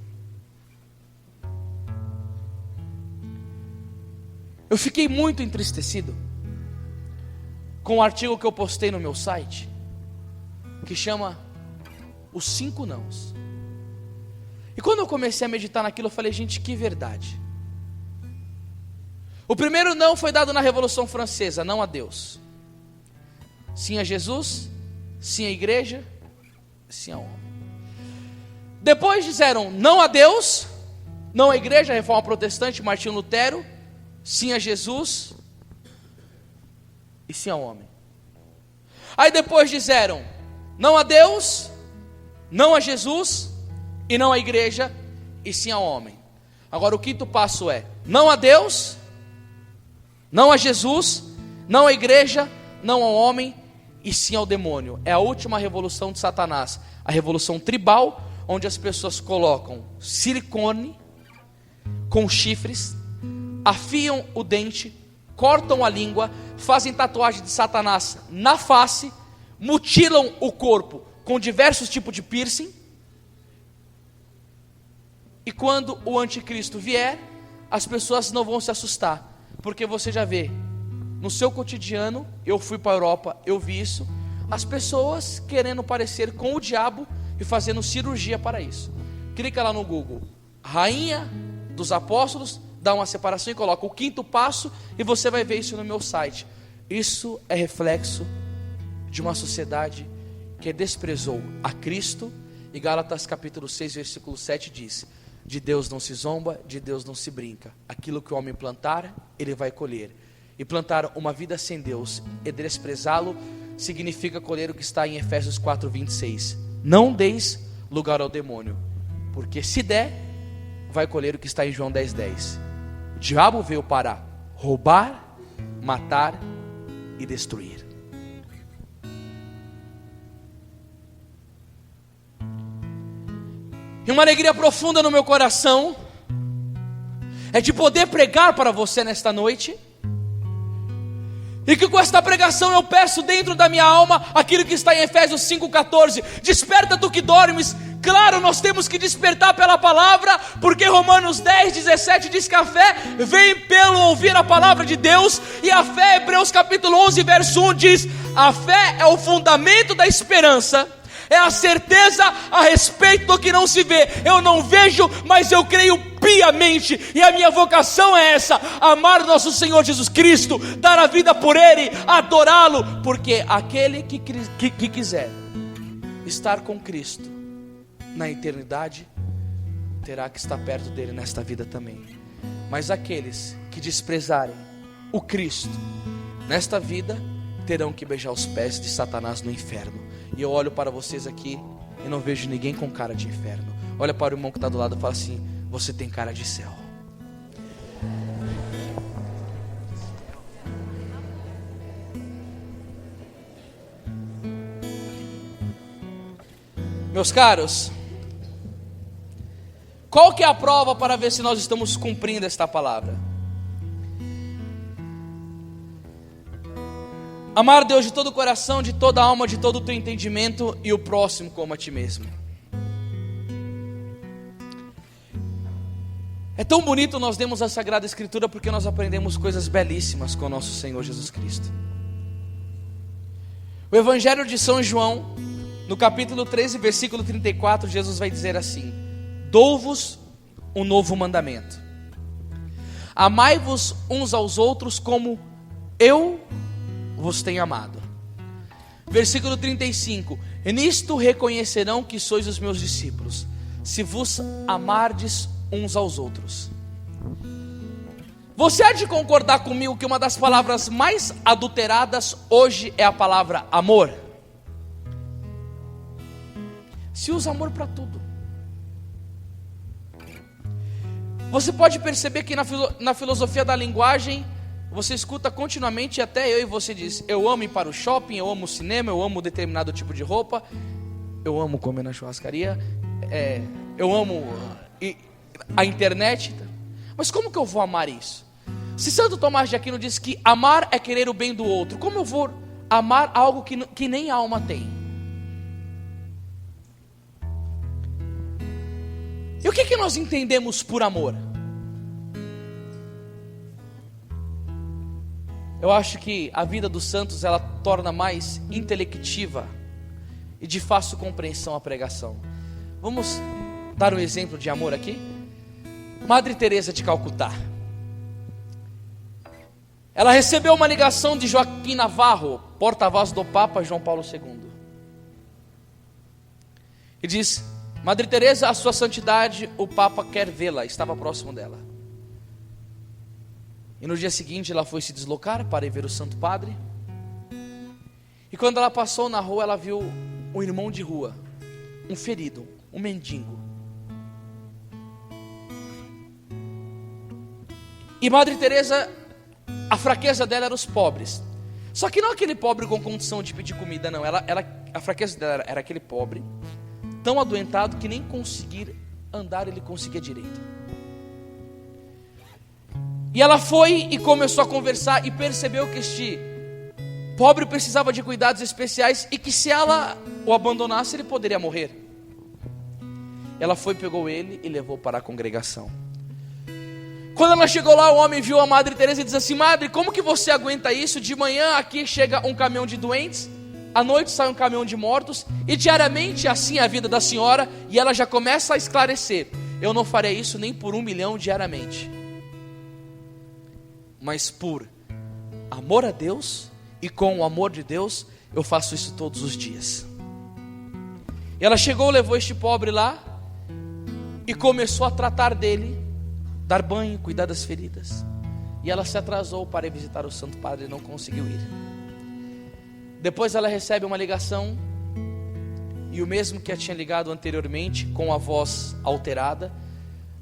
Eu fiquei muito entristecido com um artigo que eu postei no meu site, que chama Os 5 Nãos. E quando eu comecei a meditar naquilo, eu falei, gente, que verdade. O primeiro não foi dado na Revolução Francesa, não a Deus. Sim a Jesus, sim a igreja, sim ao homem. Depois disseram não a Deus, não a igreja, a Reforma Protestante, Martinho Lutero, sim a Jesus e sim ao homem. Aí depois disseram não a Deus, não a Jesus e não a igreja e sim ao homem. Agora o quinto passo é não a Deus, não a Jesus, não a igreja, não ao homem e sim ao demônio. É a última revolução de Satanás, a revolução tribal, onde as pessoas colocam silicone com chifres, afiam o dente, cortam a língua, fazem tatuagem de Satanás na face, mutilam o corpo com diversos tipos de piercing. E quando o anticristo vier, as pessoas não vão se assustar, porque você já vê no seu cotidiano. Eu fui para a Europa, eu vi isso, as pessoas querendo parecer com o diabo e fazendo cirurgia para isso. Clica lá no Google, Rainha dos Apóstolos, dá uma separação e coloca o quinto passo, e você vai ver isso no meu site. Isso é reflexo de uma sociedade que desprezou a Cristo. E Gálatas capítulo 6 versículo 7 diz: de Deus não se zomba, de Deus não se brinca. Aquilo que o homem plantar, ele vai colher. E plantar uma vida sem Deus e desprezá-lo significa colher o que está em Efésios 4:26. Não deis lugar ao demônio, porque se der, vai colher o que está em João 10:10. O diabo veio para roubar, matar e destruir. E uma alegria profunda no meu coração é de poder pregar para você nesta noite, e que com esta pregação eu peço dentro da minha alma aquilo que está em Efésios 5:14: desperta tu que dormes. Claro, nós temos que despertar pela palavra, porque Romanos 10:17 diz que a fé vem pelo ouvir a palavra de Deus. E a fé, Hebreus capítulo 11 verso 1 diz: a fé é o fundamento da esperança, é a certeza a respeito do que não se vê. Eu não vejo, mas eu creio piamente, e a minha vocação é essa: amar nosso Senhor Jesus Cristo, dar a vida por Ele, adorá-lo, porque aquele que quiser estar com Cristo na eternidade, terá que estar perto dele nesta vida também. Mas aqueles que desprezarem o Cristo nesta vida, terão que beijar os pés de Satanás no inferno. E eu olho para vocês aqui e não vejo ninguém com cara de inferno. Olha para o irmão que está do lado e fala assim: você tem cara de céu. Meus caros, qual que é a prova para ver se nós estamos cumprindo esta palavra? Amar Deus de todo o coração, de toda a alma, de todo o teu entendimento, e o próximo como a ti mesmo. É tão bonito nós demos a Sagrada Escritura, porque nós aprendemos coisas belíssimas com o nosso Senhor Jesus Cristo. O Evangelho de São João, no capítulo 13, versículo 34, Jesus vai dizer assim: dou-vos um novo mandamento: amai-vos uns aos outros como eu vos tenho amado. Versículo 35: e nisto reconhecerão que sois os meus discípulos, se vos amardes uns aos outros. Você há de concordar comigo que uma das palavras mais adulteradas hoje é a palavra amor? Se usa amor para tudo. Você pode perceber que na filosofia da linguagem, você escuta continuamente, até eu e você diz: eu amo ir para o shopping, eu amo o cinema, eu amo determinado tipo de roupa, eu amo comer na churrascaria, eu amo a internet. Mas como que eu vou amar isso? Se Santo Tomás de Aquino diz que amar é querer o bem do outro, como eu vou amar algo que nem a alma tem? E o que nós entendemos por amor? Eu acho que a vida dos santos, ela torna mais intelectiva e de fácil compreensão a pregação. Vamos dar um exemplo de amor aqui? Madre Teresa de Calcutá. Ela recebeu uma ligação de Joaquim Navarro, porta-voz do Papa João Paulo II. E diz: Madre Teresa, a sua santidade, o Papa quer vê-la. Estava próximo dela. E no dia seguinte ela foi se deslocar para ir ver o Santo Padre. E quando ela passou na rua, ela viu um irmão de rua, um ferido, um mendigo. E Madre Teresa, a fraqueza dela era os pobres. Só que não aquele pobre com condição de pedir comida, não. A fraqueza dela era aquele pobre tão adoentado que nem conseguir andar ele conseguia direito. E ela foi e começou a conversar e percebeu que este pobre precisava de cuidados especiais e que se ela o abandonasse, ele poderia morrer. Ela foi, pegou ele e levou para a congregação. Quando ela chegou lá, o homem viu a Madre Teresa e disse assim: Madre, como que você aguenta isso? De manhã aqui chega um caminhão de doentes, à noite sai um caminhão de mortos, e diariamente assim é a vida da senhora. E ela já começa a esclarecer: eu não farei isso nem por 1 milhão diariamente, mas por amor a Deus e com o amor de Deus eu faço isso todos os dias. E ela chegou, levou este pobre lá e começou a tratar dele, dar banho, cuidar das feridas. E ela se atrasou para ir visitar o Santo Padre e não conseguiu ir. Depois ela recebe uma ligação, e o mesmo que a tinha ligado anteriormente, com a voz alterada: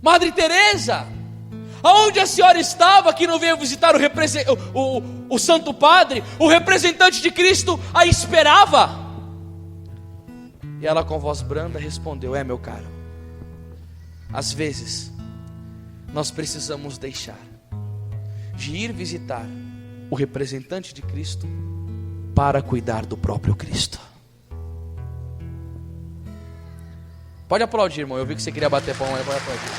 Madre Teresa, aonde a senhora estava que não veio visitar o Santo Padre? O representante de Cristo a esperava. E ela, com voz branda, respondeu: meu caro, às vezes nós precisamos deixar de ir visitar o representante de Cristo para cuidar do próprio Cristo. Pode aplaudir, irmão. Eu vi que você queria bater palma, pode aplaudir.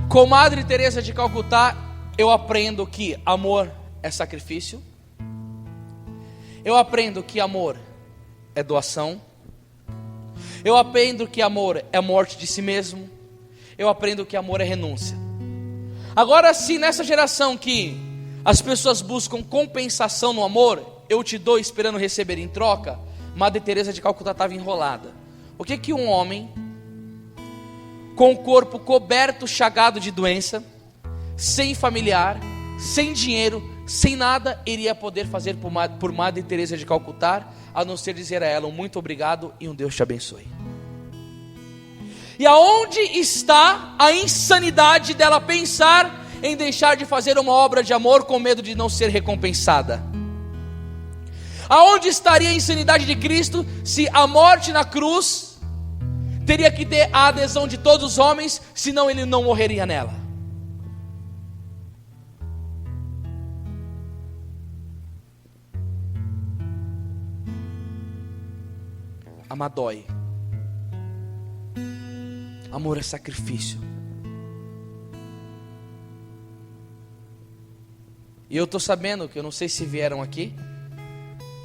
Com Madre Teresa de Calcutá, eu aprendo que amor é sacrifício. Eu aprendo que amor é doação. Eu aprendo que amor é morte de si mesmo. Eu aprendo que amor é renúncia. Agora, se nessa geração que as pessoas buscam compensação no amor, eu te dou esperando receber em troca, Madre Teresa de Calcutá estava enrolada. O que um homem com o corpo coberto, chagado de doença, sem familiar, sem dinheiro, sem nada, iria poder fazer por Madre Teresa de Calcutá, a não ser dizer a ela um muito obrigado e um Deus te abençoe? E aonde está a insanidade dela pensar em deixar de fazer uma obra de amor com medo de não ser recompensada? Aonde estaria a insanidade de Cristo se a morte na cruz teria que ter a adesão de todos os homens, senão ele não morreria nela? Amar dói. Amor é sacrifício. E eu estou sabendo que, eu não sei se vieram aqui,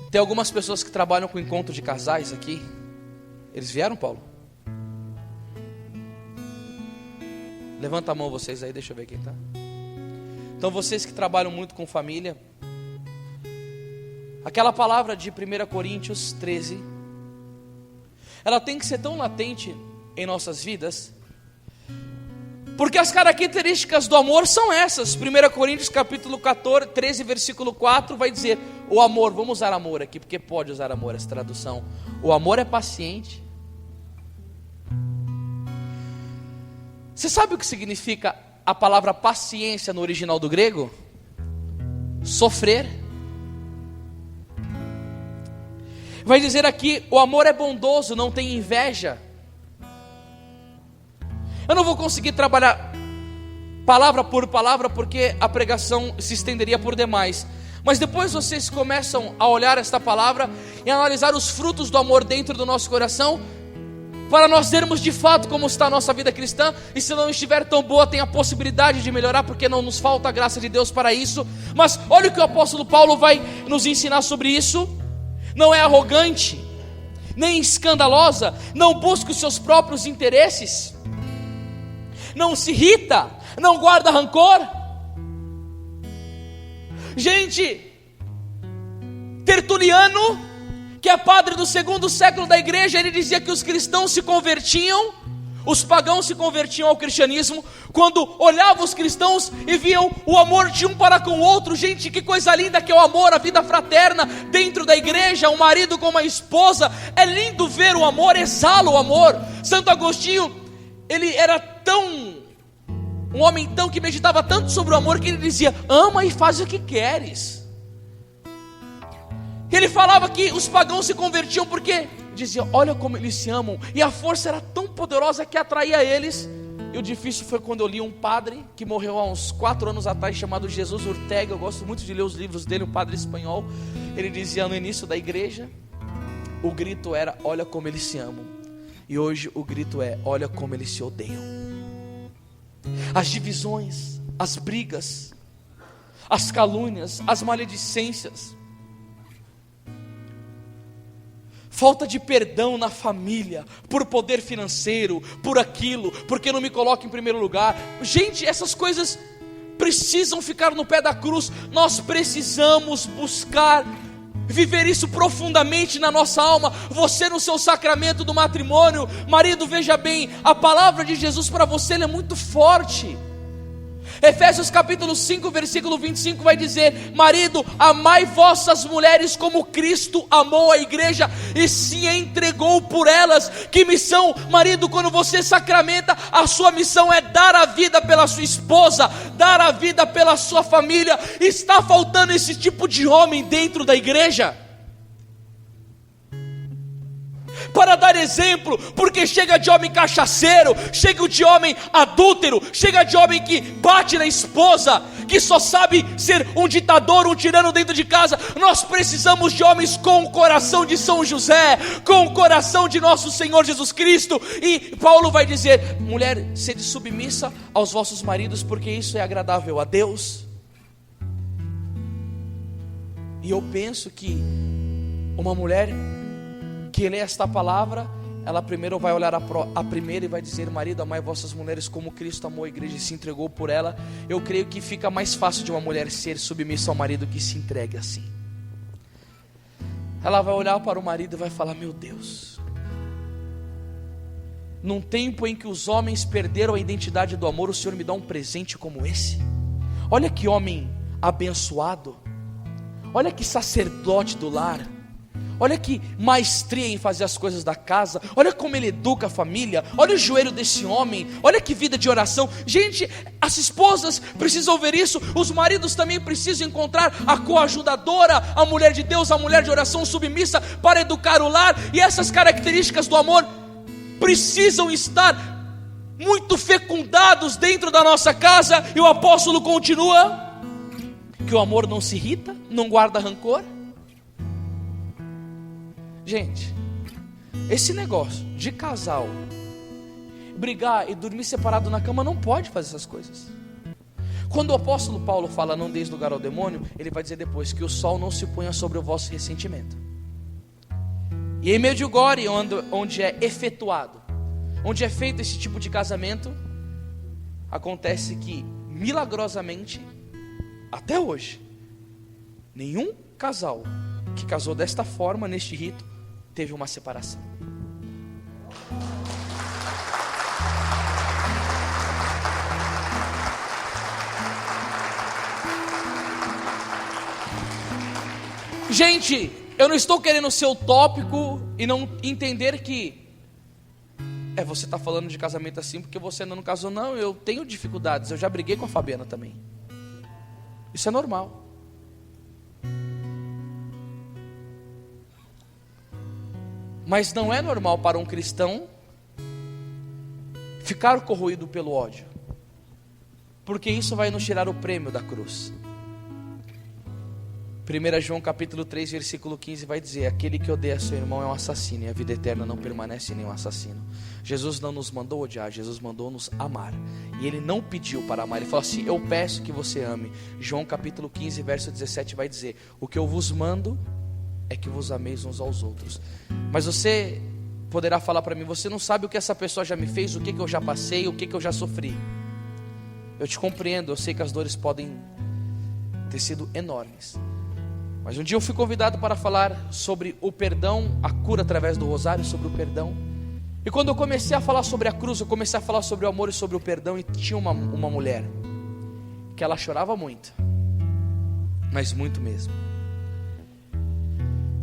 tem algumas pessoas que trabalham com encontro de casais aqui. Eles vieram, Paulo? Levanta a mão vocês aí, deixa eu ver quem está. Então vocês que trabalham muito com família, aquela palavra de 1 Coríntios 13, ela tem que ser tão latente em nossas vidas, porque as características do amor são essas. 1 Coríntios capítulo 13, versículo 4 vai dizer: O amor, vamos usar amor aqui, porque pode usar amor, essa tradução. O amor é paciente. Você sabe o que significa a palavra paciência no original do grego? Sofrer. Vai dizer aqui, o amor é bondoso, não tem inveja. Eu não vou conseguir trabalhar palavra por palavra, porque a pregação se estenderia por demais. Mas depois vocês começam a olhar esta palavra e analisar os frutos do amor dentro do nosso coração, para nós vermos de fato como está a nossa vida cristã. E se não estiver tão boa, tem a possibilidade de melhorar, porque não nos falta a graça de Deus para isso. Mas olha o que o apóstolo Paulo vai nos ensinar sobre isso. Não é arrogante, nem escandalosa, não busca os seus próprios interesses, não se irrita, não guarda rancor. Gente, Tertuliano, que é padre do 2º século da igreja, ele dizia que os cristãos se convertiam, os pagãos se convertiam ao cristianismo, quando olhavam os cristãos e viam o amor de um para com o outro. Gente, que coisa linda que é o amor, a vida fraterna dentro da igreja, um marido com uma esposa. É lindo ver o amor, exala o amor. Santo Agostinho, ele era um homem tão que meditava tanto sobre o amor, que ele dizia: ama e faz o que queres. Ele falava que os pagãos se convertiam porque dizia: olha como eles se amam, e a força era tão poderosa que atraía eles. E o difícil foi quando eu li um padre que morreu há uns 4 anos atrás, chamado Jesus Ortega. Eu gosto muito de ler os livros dele, um padre espanhol. Ele dizia no início da igreja, o grito era: olha como eles se amam. E hoje o grito é: olha como eles se odeiam. As divisões, as brigas, as calúnias, as maledicências, falta de perdão na família, por poder financeiro, por aquilo, porque não me coloca em primeiro lugar. Gente, essas coisas precisam ficar no pé da cruz. Nós precisamos buscar viver isso profundamente na nossa alma. Você no seu sacramento do matrimônio, marido, veja bem, a palavra de Jesus para você é muito forte. Efésios capítulo 5, versículo 25 vai dizer: marido, amai vossas mulheres como Cristo amou a igreja e se entregou por elas. Que missão, marido, quando você sacramenta, a sua missão é dar a vida pela sua esposa, dar a vida pela sua família. Está faltando esse tipo de homem dentro da igreja para dar exemplo, porque chega de homem cachaceiro, chega de homem adúltero, chega de homem que bate na esposa, que só sabe ser um ditador, um tirano dentro de casa. Nós precisamos de homens com o coração de São José, com o coração de nosso Senhor Jesus Cristo. E Paulo vai dizer: mulher, sede submissa aos vossos maridos, porque isso é agradável a Deus. E eu penso que uma mulher que lê esta palavra, ela primeiro vai olhar a primeira e vai dizer: marido, amai vossas mulheres como Cristo amou a igreja e se entregou por ela. Eu creio que fica mais fácil de uma mulher ser submissa ao marido que se entregue assim. Ela vai olhar para o marido e vai falar: meu Deus, num tempo em que os homens perderam a identidade do amor, o Senhor me dá um presente como esse. Olha que homem abençoado, olha que sacerdote do lar, olha que maestria em fazer as coisas da casa, olha como ele educa a família, olha o joelho desse homem, olha que vida de oração. Gente, as esposas precisam ver isso, os maridos também precisam encontrar a coajudadora, a mulher de Deus, a mulher de oração submissa para educar o lar. E essas características do amor precisam estar muito fecundados dentro da nossa casa. E o apóstolo continua que o amor não se irrita, não guarda rancor. Gente, esse negócio de casal brigar e dormir separado na cama não pode fazer essas coisas. Quando o apóstolo Paulo fala: não deis lugar ao demônio, ele vai dizer depois que o sol não se ponha sobre o vosso ressentimento. E em Medjugorje, onde é efetuado, onde é feito esse tipo de casamento, acontece que milagrosamente, até hoje, nenhum casal que casou desta forma, neste rito, teve uma separação. Gente, eu não estou querendo ser utópico e não entender que você está falando de casamento assim porque você ainda não casou. Não, eu tenho dificuldades, eu já briguei com a Fabiana também. Isso é normal. Mas não é normal para um cristão ficar corroído pelo ódio, porque isso vai nos tirar o prêmio da cruz. 1 João capítulo 3, versículo 15 vai dizer: aquele que odeia seu irmão é um assassino, e a vida eterna não permanece em nenhum assassino. Jesus não nos mandou odiar, Jesus mandou nos amar. E Ele não pediu para amar, Ele falou assim: eu peço que você ame. João capítulo 15, verso 17 vai dizer: o que eu vos mando é que vos ameis uns aos outros. Mas você poderá falar para mim: você não sabe o que essa pessoa já me fez, o que eu já passei, o que eu já sofri. Eu te compreendo, eu sei que as dores podem ter sido enormes. Mas um dia eu fui convidado para falar sobre o perdão, a cura através do rosário, sobre o perdão. E quando eu comecei a falar sobre a cruz, eu comecei a falar sobre o amor e sobre o perdão. E tinha uma mulher que ela chorava muito, mas muito mesmo.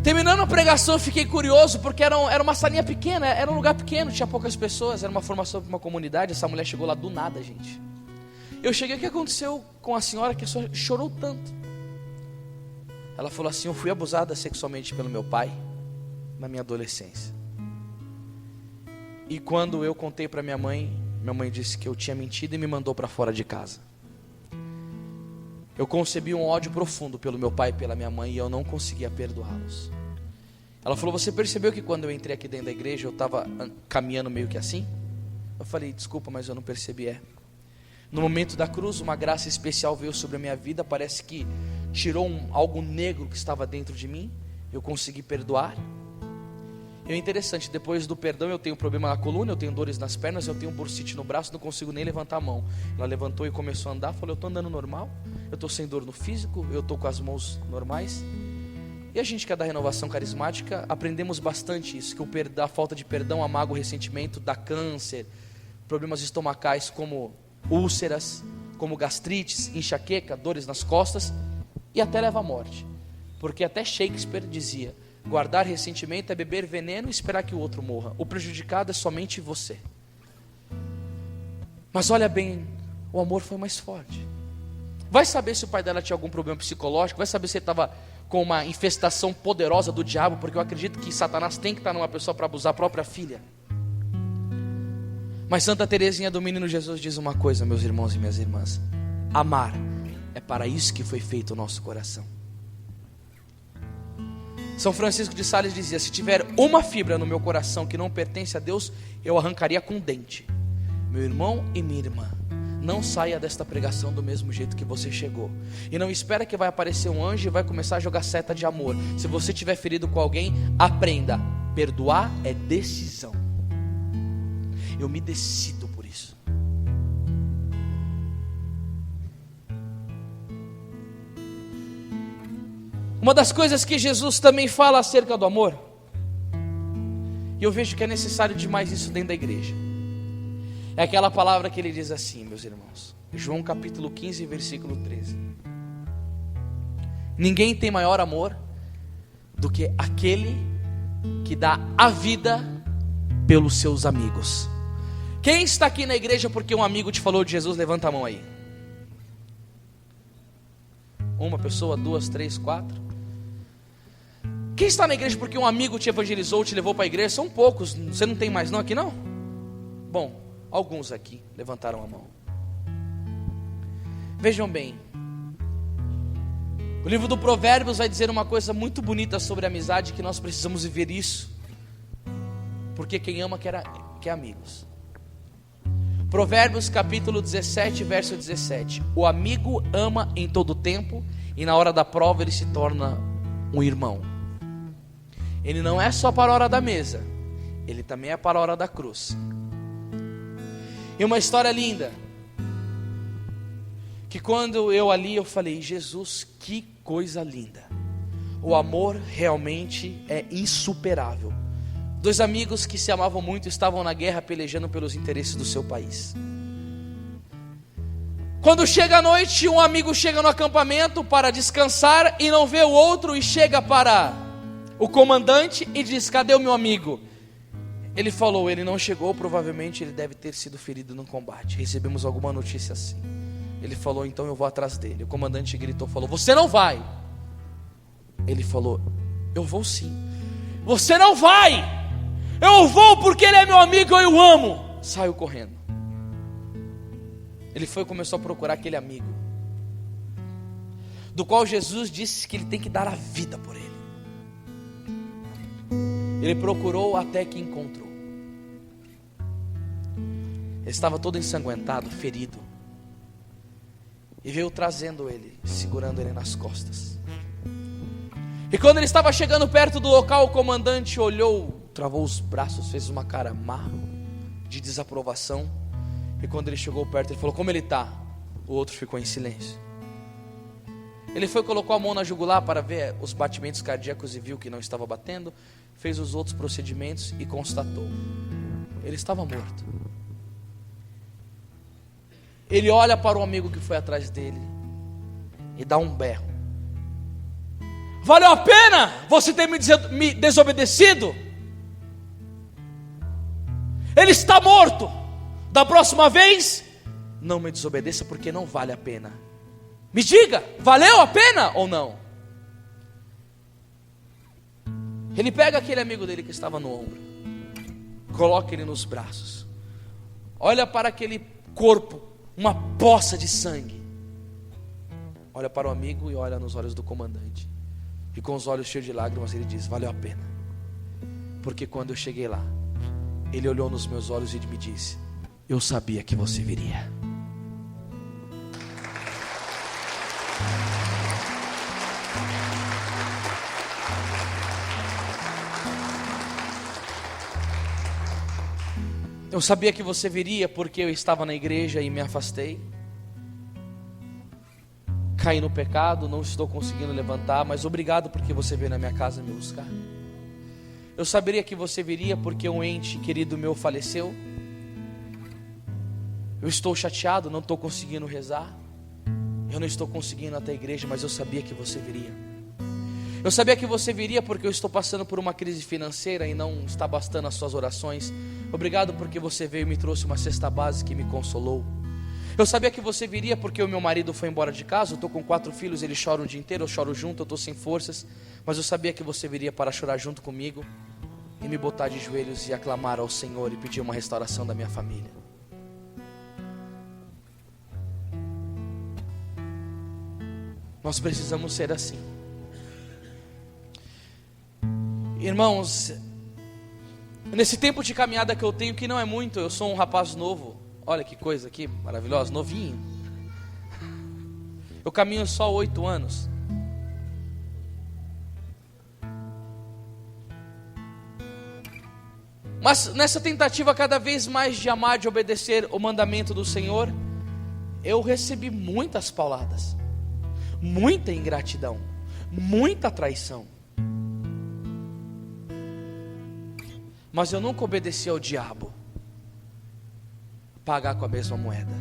Terminando a pregação, eu fiquei curioso, porque era uma salinha pequena, era um lugar pequeno, tinha poucas pessoas, era uma formação para uma comunidade. Essa mulher chegou lá do nada, gente. Eu cheguei, o que aconteceu com a senhora que a senhora chorou tanto? Ela falou assim: eu fui abusada sexualmente pelo meu pai na minha adolescência. E quando eu contei para minha mãe disse que eu tinha mentido e me mandou para fora de casa. Eu concebi um ódio profundo pelo meu pai e pela minha mãe, e eu não conseguia perdoá-los. Ela falou: você percebeu que quando eu entrei aqui dentro da igreja eu estava caminhando meio que assim? Eu falei: desculpa, mas eu não percebi. No momento da cruz, uma graça especial veio sobre a minha vida. Parece que tirou algo negro que estava dentro de mim. Eu consegui perdoar. E é interessante, depois do perdão eu tenho problema na coluna, eu tenho dores nas pernas, eu tenho um bursite no braço, não consigo nem levantar a mão. Ela levantou e começou a andar. Falou: eu estou andando normal, eu estou sem dor no físico, eu estou com as mãos normais. E a gente que é da renovação carismática, aprendemos bastante isso, que a falta de perdão, a mágoa, o ressentimento dá câncer, problemas estomacais como úlceras, como gastrites, enxaqueca, dores nas costas, e até leva à morte. Porque até Shakespeare dizia: guardar ressentimento é beber veneno e esperar que o outro morra. O prejudicado é somente você. Mas olha bem, o amor foi mais forte. Vai saber se o pai dela tinha algum problema psicológico, vai saber se ele estava com uma infestação poderosa do diabo, porque eu acredito que Satanás tem que estar numa pessoa para abusar a própria filha. Mas Santa Teresinha do Menino Jesus diz uma coisa, meus irmãos e minhas irmãs: amar é para isso que foi feito o nosso coração. São Francisco de Sales dizia: se tiver uma fibra no meu coração que não pertence a Deus, eu arrancaria com dente. Meu irmão e minha irmã, não saia desta pregação do mesmo jeito que você chegou. E não espera que vai aparecer um anjo e vai começar a jogar seta de amor. Se você tiver ferido com alguém, aprenda: perdoar é decisão. Eu me decido por isso. Uma das coisas que Jesus também fala acerca do amor, e eu vejo que é necessário demais isso dentro da igreja, é aquela palavra que ele diz assim, meus irmãos, João capítulo 15, versículo 13: ninguém tem maior amor do que aquele que dá a vida pelos seus amigos. Quem está aqui na igreja porque um amigo te falou de Jesus? Levanta a mão aí. Uma pessoa, duas, três, quatro. Quem está na igreja porque um amigo te evangelizou, te levou para a igreja? São poucos, você não tem mais não aqui não? Bom, alguns aqui levantaram a mão. Vejam bem, o livro do Provérbios vai dizer uma coisa muito bonita sobre a amizade, que nós precisamos viver isso, porque quem ama quer amigos. Provérbios capítulo 17, verso 17: o amigo ama em todo tempo, e na hora da prova ele se torna um irmão. Ele não é só para a hora da mesa, ele também é para a hora da cruz. E uma história linda, que quando eu falei: Jesus, que coisa linda. O amor realmente é insuperável. Dois amigos que se amavam muito estavam na guerra pelejando pelos interesses do seu país. Quando chega a noite, um amigo chega no acampamento para descansar e não vê o outro, e chega para o comandante e diz: cadê o meu amigo? Ele falou: ele não chegou, provavelmente ele deve ter sido ferido no combate. Recebemos alguma notícia assim. Ele falou: então eu vou atrás dele. O comandante gritou, falou: você não vai. Ele falou: eu vou sim. Você não vai. Eu vou porque ele é meu amigo, eu o amo. Saiu correndo. Ele foi e começou a procurar aquele amigo, do qual Jesus disse que ele tem que dar a vida por ele. Ele procurou até que encontrou. Ele estava todo ensanguentado, ferido, e veio trazendo ele, segurando ele nas costas. E quando ele estava chegando perto do local, o comandante olhou, travou os braços, fez uma cara má de desaprovação. E quando ele chegou perto, ele falou: como ele está? O outro ficou em silêncio. Ele foi, colocou a mão na jugular para ver os batimentos cardíacos e viu que não estava batendo. Fez os outros procedimentos e constatou: ele estava morto. Ele olha para o amigo que foi atrás dele e dá um berro: valeu a pena você ter me desobedecido? Ele está morto. Da próxima vez, não me desobedeça, porque não vale a pena. Me diga, valeu a pena ou não? Ele pega aquele amigo dele que estava no ombro, coloca ele nos braços, olha para aquele corpo, uma poça de sangue, olha para o amigo e olha nos olhos do comandante, e com os olhos cheios de lágrimas ele diz: valeu a pena, porque quando eu cheguei lá, ele olhou nos meus olhos e me disse: eu sabia que você viria. Eu sabia que você viria porque eu estava na igreja e me afastei. Caí no pecado, não estou conseguindo levantar, mas obrigado porque você veio na minha casa me buscar. Eu saberia que você viria porque um ente querido meu faleceu. Eu estou chateado, não estou conseguindo rezar. Eu não estou conseguindo ir até a igreja, mas eu sabia que você viria. Eu sabia que você viria porque eu estou passando por uma crise financeira e não está bastando as suas orações. Obrigado porque você veio e me trouxe uma cesta básica que me consolou. Eu sabia que você viria porque o meu marido foi embora de casa. Eu estou com 4 filhos, eles choram o dia inteiro, eu choro junto, eu estou sem forças. Mas eu sabia que você viria para chorar junto comigo e me botar de joelhos e aclamar ao Senhor e pedir uma restauração da minha família. Nós precisamos ser assim. Irmãos, nesse tempo de caminhada que eu tenho, que não é muito, eu sou um rapaz novo. Olha que coisa aqui, maravilhosa, novinho. Eu caminho só 8 anos. Mas nessa tentativa cada vez mais de amar, de obedecer o mandamento do Senhor, eu recebi muitas pauladas, muita ingratidão, muita traição. Mas eu nunca obedeci ao diabo pagar com a mesma moeda.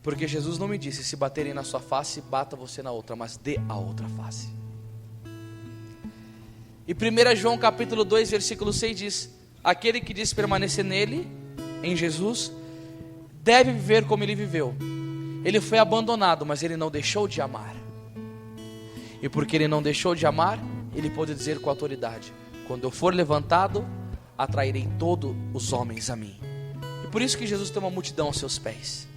Porque Jesus não me disse: se baterem na sua face, bata você na outra, mas dê a outra face. E 1 João capítulo 2, versículo 6 diz: aquele que diz permanecer nele, em Jesus, deve viver como ele viveu. Ele foi abandonado, mas ele não deixou de amar. E porque ele não deixou de amar, ele pôde dizer com autoridade: quando eu for levantado, atrairei todos os homens a mim. E por isso que Jesus tem uma multidão aos seus pés.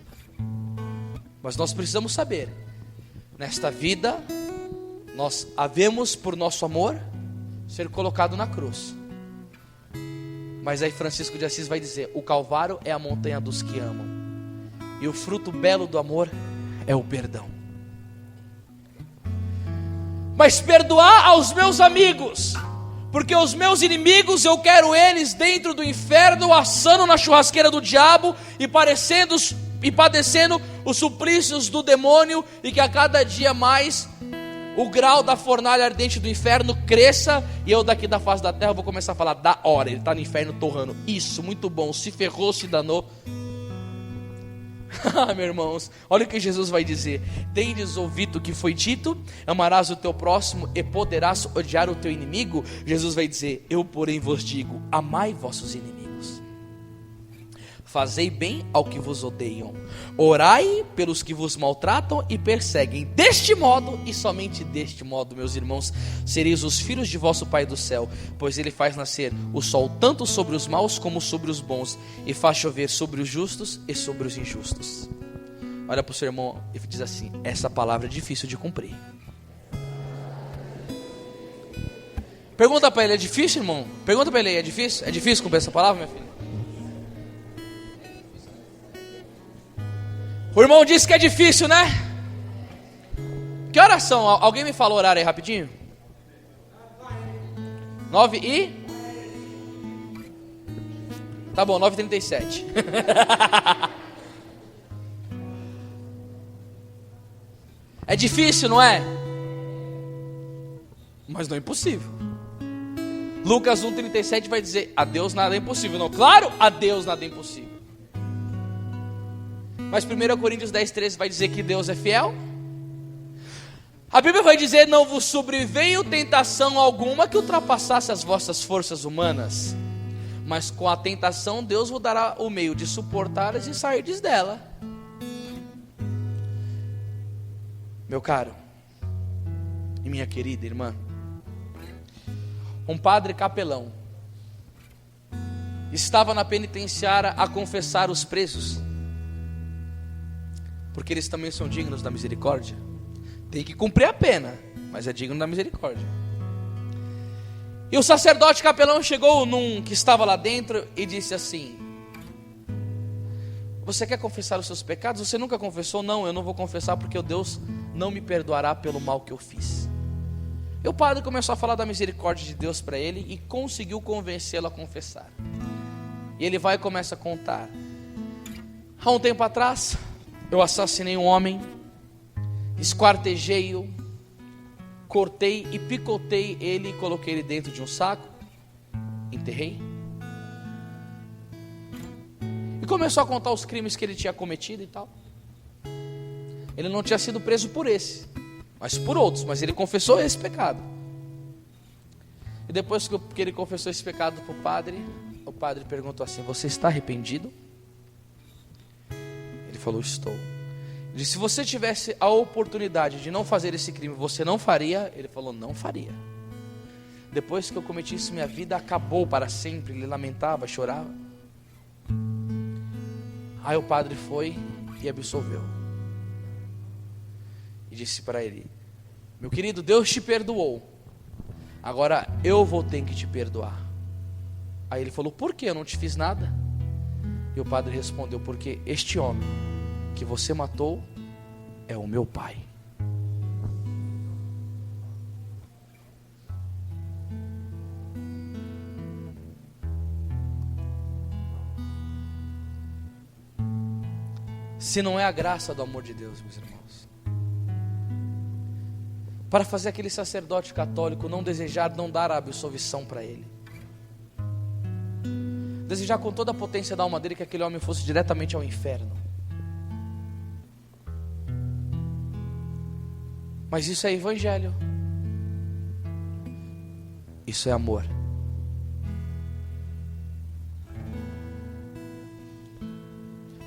Mas nós precisamos saber, nesta vida, nós havemos por nosso amor ser colocado na cruz. Mas aí Francisco de Assis vai dizer: o Calvário é a montanha dos que amam, e o fruto belo do amor é o perdão. Mas perdoar aos meus amigos, porque os meus inimigos eu quero eles dentro do inferno, assando na churrasqueira do diabo e padecendo os suplícios do demônio, e que a cada dia mais o grau da fornalha ardente do inferno cresça, e eu daqui da face da terra vou começar a falar: da hora, ele está no inferno torrando. Isso, muito bom, se ferrou, se danou. Meus irmãos, olha o que Jesus vai dizer: tendes ouvido o que foi dito, amarás o teu próximo e poderás odiar o teu inimigo. Jesus vai dizer: eu porém vos digo, amai vossos inimigos, fazei bem ao que vos odeiam, orai pelos que vos maltratam e perseguem. Deste modo, e somente deste modo, meus irmãos, sereis os filhos de vosso Pai do céu, pois Ele faz nascer o sol tanto sobre os maus como sobre os bons, e faz chover sobre os justos e sobre os injustos. Olha para o seu irmão e diz assim: essa palavra é difícil de cumprir. Pergunta para ele: é difícil, irmão? Pergunta para ele: é difícil? É difícil cumprir essa palavra, minha filha? O irmão disse que é difícil, né? Que horas são? Alguém me fala o horário aí rapidinho? 9 e... Tá bom, 9h37. É difícil, não é? Mas não é impossível. Lucas 1,37 vai dizer: a Deus nada é impossível. Não, claro, a Deus nada é impossível. Mas 1 Coríntios 10,13 vai dizer que Deus é fiel. A Bíblia vai dizer: não vos sobreveio tentação alguma que ultrapassasse as vossas forças humanas, mas com a tentação Deus vos dará o meio de suportá-las e sairdes dela. Meu caro e minha querida irmã, um padre capelão estava na penitenciária a confessar os presos, porque eles também são dignos da misericórdia. Tem que cumprir a pena, mas é digno da misericórdia. E o sacerdote capelão chegou num que estava lá dentro e disse assim: você quer confessar os seus pecados? Você nunca confessou? Não, eu não vou confessar porque Deus não me perdoará pelo mal que eu fiz. E o padre começou a falar da misericórdia de Deus para ele e conseguiu convencê-lo a confessar. E ele vai e começa a contar: há um tempo atrás eu assassinei um homem, esquartejei-o, cortei e picotei ele e coloquei ele dentro de um saco, enterrei. E começou a contar os crimes que ele tinha cometido e tal. Ele não tinha sido preso por esse, mas por outros, mas ele confessou esse pecado. E depois que ele confessou esse pecado para o padre perguntou assim: você está arrependido? Ele falou: estou. Ele disse: se você tivesse a oportunidade de não fazer esse crime, você não faria? Ele falou: não faria. Depois que eu cometi isso, minha vida acabou para sempre. Ele lamentava, chorava. Aí o padre foi e absolveu. E disse para ele: meu querido, Deus te perdoou, agora eu vou ter que te perdoar. Aí ele falou: por que? Eu não te fiz nada. E o padre respondeu: porque este homem que você matou é o meu pai. Se não é a graça do amor de Deus, meus irmãos, para fazer aquele sacerdote católico não desejar, não dar a absolvição para ele, desejar com toda a potência da alma dele que aquele homem fosse diretamente ao inferno. Mas isso é evangelho, isso é amor.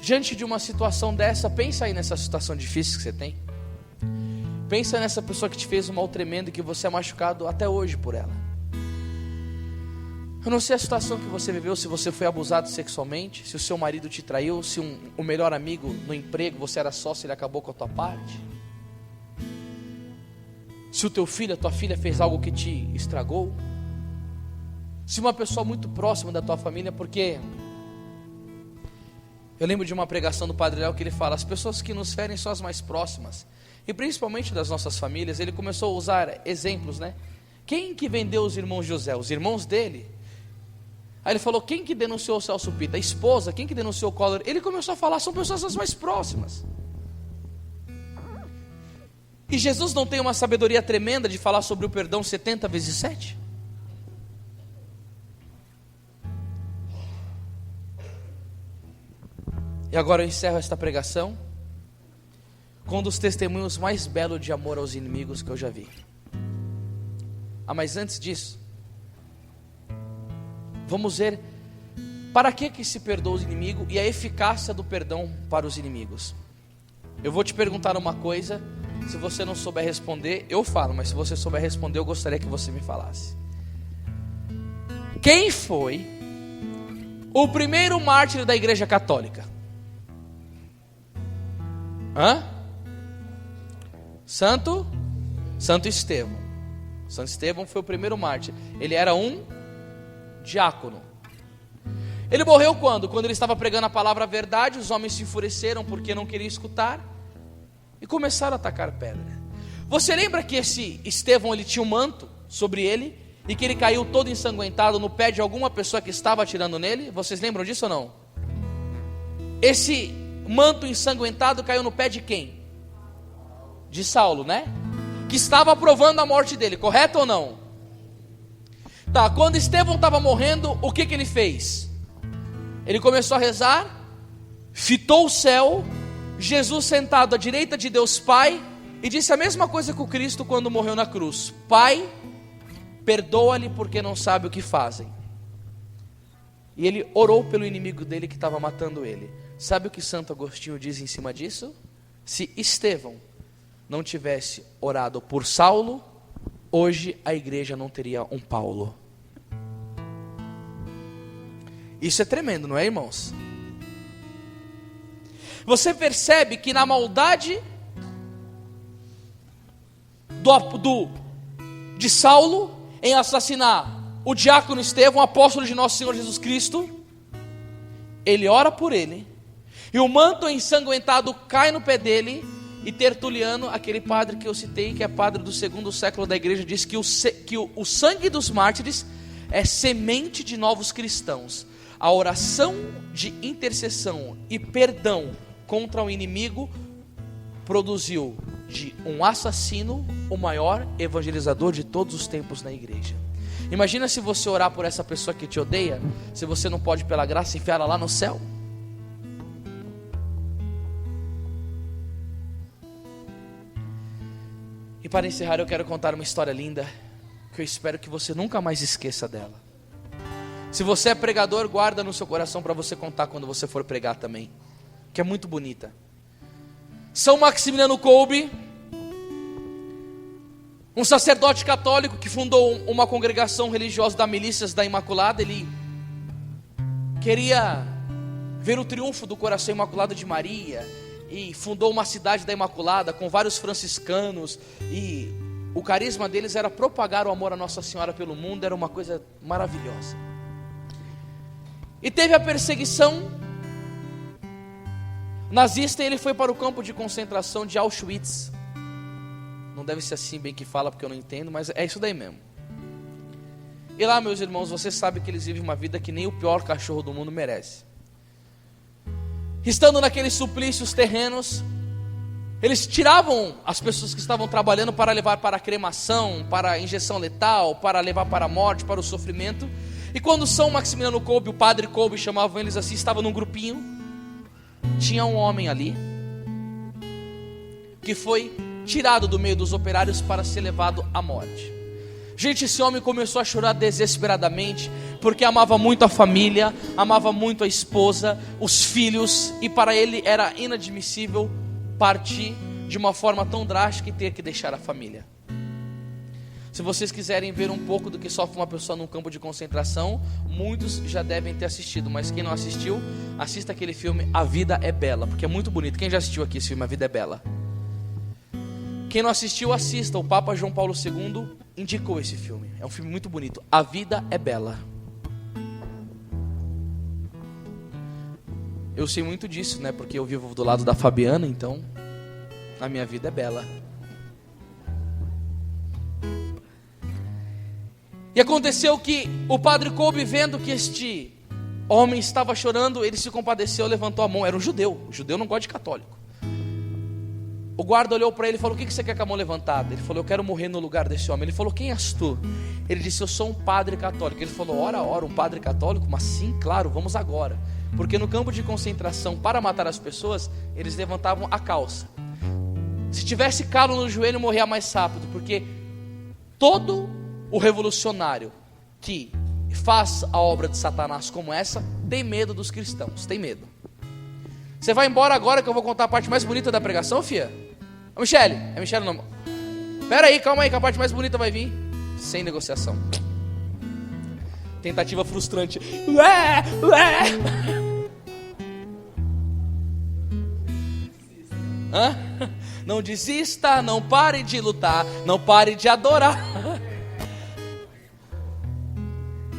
Diante de uma situação dessa, pensa aí nessa situação difícil que você tem. Pensa nessa pessoa que te fez um mal tremendo e que você é machucado até hoje por ela. Eu não sei a situação que você viveu, se você foi abusado sexualmente, se o seu marido te traiu, se o melhor amigo no emprego, você era sócio e ele acabou com a tua parte. Se o teu filho, a tua filha fez algo que te estragou. Se uma pessoa muito próxima da tua família, porque eu lembro de uma pregação do Padre Léo que ele fala: as pessoas que nos ferem são as mais próximas, e principalmente das nossas famílias. Ele começou a usar exemplos, né? Quem que vendeu os irmãos José? Os irmãos dele. Aí ele falou: quem que denunciou o Celso Pita? A esposa. Quem que denunciou o Collor? Ele começou a falar: são pessoas as mais próximas. E Jesus não tem uma sabedoria tremenda de falar sobre o perdão 70 vezes 7? E agora eu encerro esta pregação com um dos testemunhos mais belos de amor aos inimigos que eu já vi. Mas antes disso, vamos ver para que se perdoa os inimigos e a eficácia do perdão para os inimigos. Eu vou te perguntar uma coisa, se você não souber responder, eu falo, mas se você souber responder, eu gostaria que você me falasse. Quem foi o primeiro mártir da Igreja Católica? Santo Estevão. Santo Estevão foi o primeiro mártir. Ele era um diácono. Ele morreu quando? Quando ele estava pregando a palavra verdade, os homens se enfureceram porque não queriam escutar e começaram a atacar pedra. Você lembra que esse Estevão, ele tinha um manto sobre ele e que ele caiu todo ensanguentado no pé de alguma pessoa que estava atirando nele? Vocês lembram disso ou não? Esse manto ensanguentado caiu no pé de quem? De Saulo, né? Que estava aprovando a morte dele, correto ou não? Tá, quando Estevão estava morrendo, o que ele fez? Ele começou a rezar, fitou o céu, Jesus sentado à direita de Deus Pai, e disse a mesma coisa que o Cristo quando morreu na cruz: Pai, perdoa-lhe porque não sabe o que fazem. E ele orou pelo inimigo dele que estava matando ele. Sabe o que Santo Agostinho diz em cima disso? Se Estevão não tivesse orado por Saulo, hoje a igreja não teria um Paulo. Isso é tremendo, não é, irmãos? Você percebe que na maldade de Saulo em assassinar o diácono Estevão, apóstolo de nosso Senhor Jesus Cristo, ele ora por ele, e o manto ensanguentado cai no pé dele, e Tertuliano, aquele padre que eu citei, que é padre do 2º século da igreja, diz que o sangue dos mártires é semente de novos cristãos. A oração de intercessão e perdão contra o inimigo produziu de um assassino o maior evangelizador de todos os tempos na igreja. Imagina se você orar por essa pessoa que te odeia, se você não pode pela graça enfiá-la lá no céu. E para encerrar, eu quero contar uma história linda, que eu espero que você nunca mais esqueça dela. Se você é pregador, guarda no seu coração para você contar quando você for pregar também, que é muito bonita. São Maximiliano Kolbe, um sacerdote católico que fundou uma congregação religiosa da Milícias da Imaculada. Ele queria ver o triunfo do coração imaculado de Maria e fundou uma cidade da Imaculada com vários franciscanos, e o carisma deles era propagar o amor a Nossa Senhora pelo mundo. Era uma coisa maravilhosa. E teve a perseguição nazista, e ele foi para o campo de concentração de Auschwitz. Não deve ser assim bem que fala, porque eu não entendo, mas é isso daí mesmo. E lá, meus irmãos, você sabe que eles vivem uma vida que nem o pior cachorro do mundo merece. Estando naqueles suplícios terrenos, eles tiravam as pessoas que estavam trabalhando para levar para a cremação, para a injeção letal, para levar para a morte, para o sofrimento. E quando São Maximiliano Kolbe, o padre Kolbe, chamavam eles assim, estava num grupinho, tinha um homem ali, que foi tirado do meio dos operários para ser levado à morte. Gente, esse homem começou a chorar desesperadamente, porque amava muito a família, amava muito a esposa, os filhos, e para ele era inadmissível partir de uma forma tão drástica e ter que deixar a família. Se vocês quiserem ver um pouco do que sofre uma pessoa num campo de concentração, muitos já devem ter assistido, mas quem não assistiu, assista aquele filme A Vida é Bela, porque é muito bonito. Quem já assistiu aqui esse filme, A Vida é Bela? Quem não assistiu, assista. O Papa João Paulo II indicou esse filme. É um filme muito bonito. A Vida é Bela. Eu sei muito disso, né? Porque eu vivo do lado da Fabiana, então a minha vida é bela. E aconteceu que o padre Kolbe, vendo que este homem estava chorando, ele se compadeceu, levantou a mão. Era um judeu. O judeu não gosta de católico. O guarda olhou para ele e falou: o que você quer com a mão levantada? Ele falou: eu quero morrer no lugar desse homem. Ele falou: quem és tu? Ele disse: eu sou um padre católico. Ele falou: ora, um padre católico? Mas sim, claro, vamos agora. Porque no campo de concentração, para matar as pessoas, eles levantavam a calça. Se tivesse calo no joelho, morria mais rápido. Porque todo o revolucionário que faz a obra de Satanás como essa, tem medo dos cristãos, tem medo. Você vai embora agora que eu vou contar a parte mais bonita da pregação, fia? Ô Michele, é Michele não? Pera aí, calma aí que a parte mais bonita vai vir. Sem negociação. Tentativa frustrante. Hã? Não desista, não pare de lutar, não pare de adorar.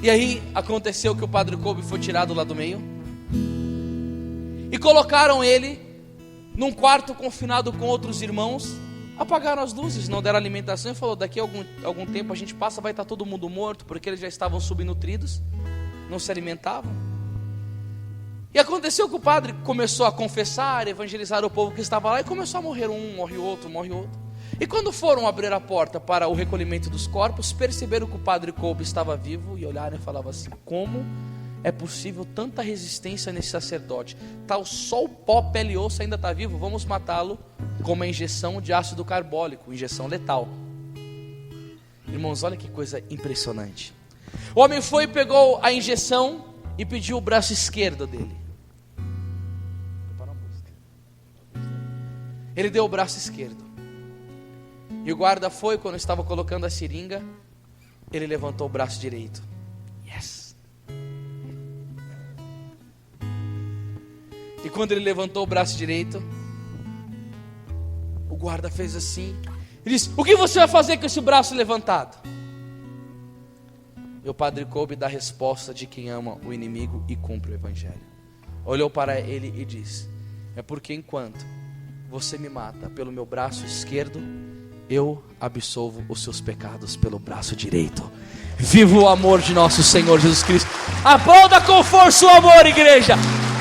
E aí aconteceu que o Padre Kolbe foi tirado lá do meio e colocaram ele num quarto confinado com outros irmãos. Apagaram as luzes, não deram alimentação e falou: daqui a algum tempo a gente passa, vai estar todo mundo morto, porque eles já estavam subnutridos, não se alimentavam. E aconteceu que o padre começou a confessar, evangelizar o povo que estava lá, e começou a morrer um, morre outro, morre outro. E quando foram abrir a porta para o recolhimento dos corpos, perceberam que o Padre Kolbe estava vivo e olharam e falavam assim: como é possível tanta resistência nesse sacerdote? Tal só o pó, pele e osso ainda está vivo, vamos matá-lo com uma injeção de ácido carbólico, injeção letal. Irmãos, olha que coisa impressionante. O homem foi, pegou a injeção e pediu o braço esquerdo dele. Ele deu o braço esquerdo. E o guarda foi, quando estava colocando a seringa, ele levantou o braço direito. Yes. E quando ele levantou o braço direito, o guarda fez assim. Ele disse: o que você vai fazer com esse braço levantado? E o Padre Kolbe dá a resposta de quem ama o inimigo e cumpre o evangelho. Olhou para ele e disse: é porque enquanto você me mata pelo meu braço esquerdo, eu absolvo os seus pecados pelo braço direito. Viva o amor de nosso Senhor Jesus Cristo. Aplauda com força o amor, igreja.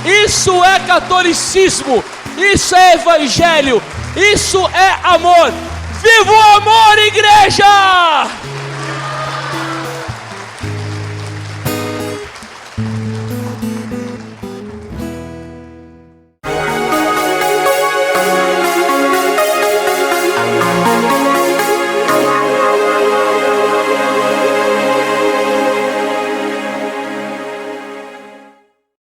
Isso é catolicismo. Isso é evangelho. Isso é amor. Viva o amor, igreja!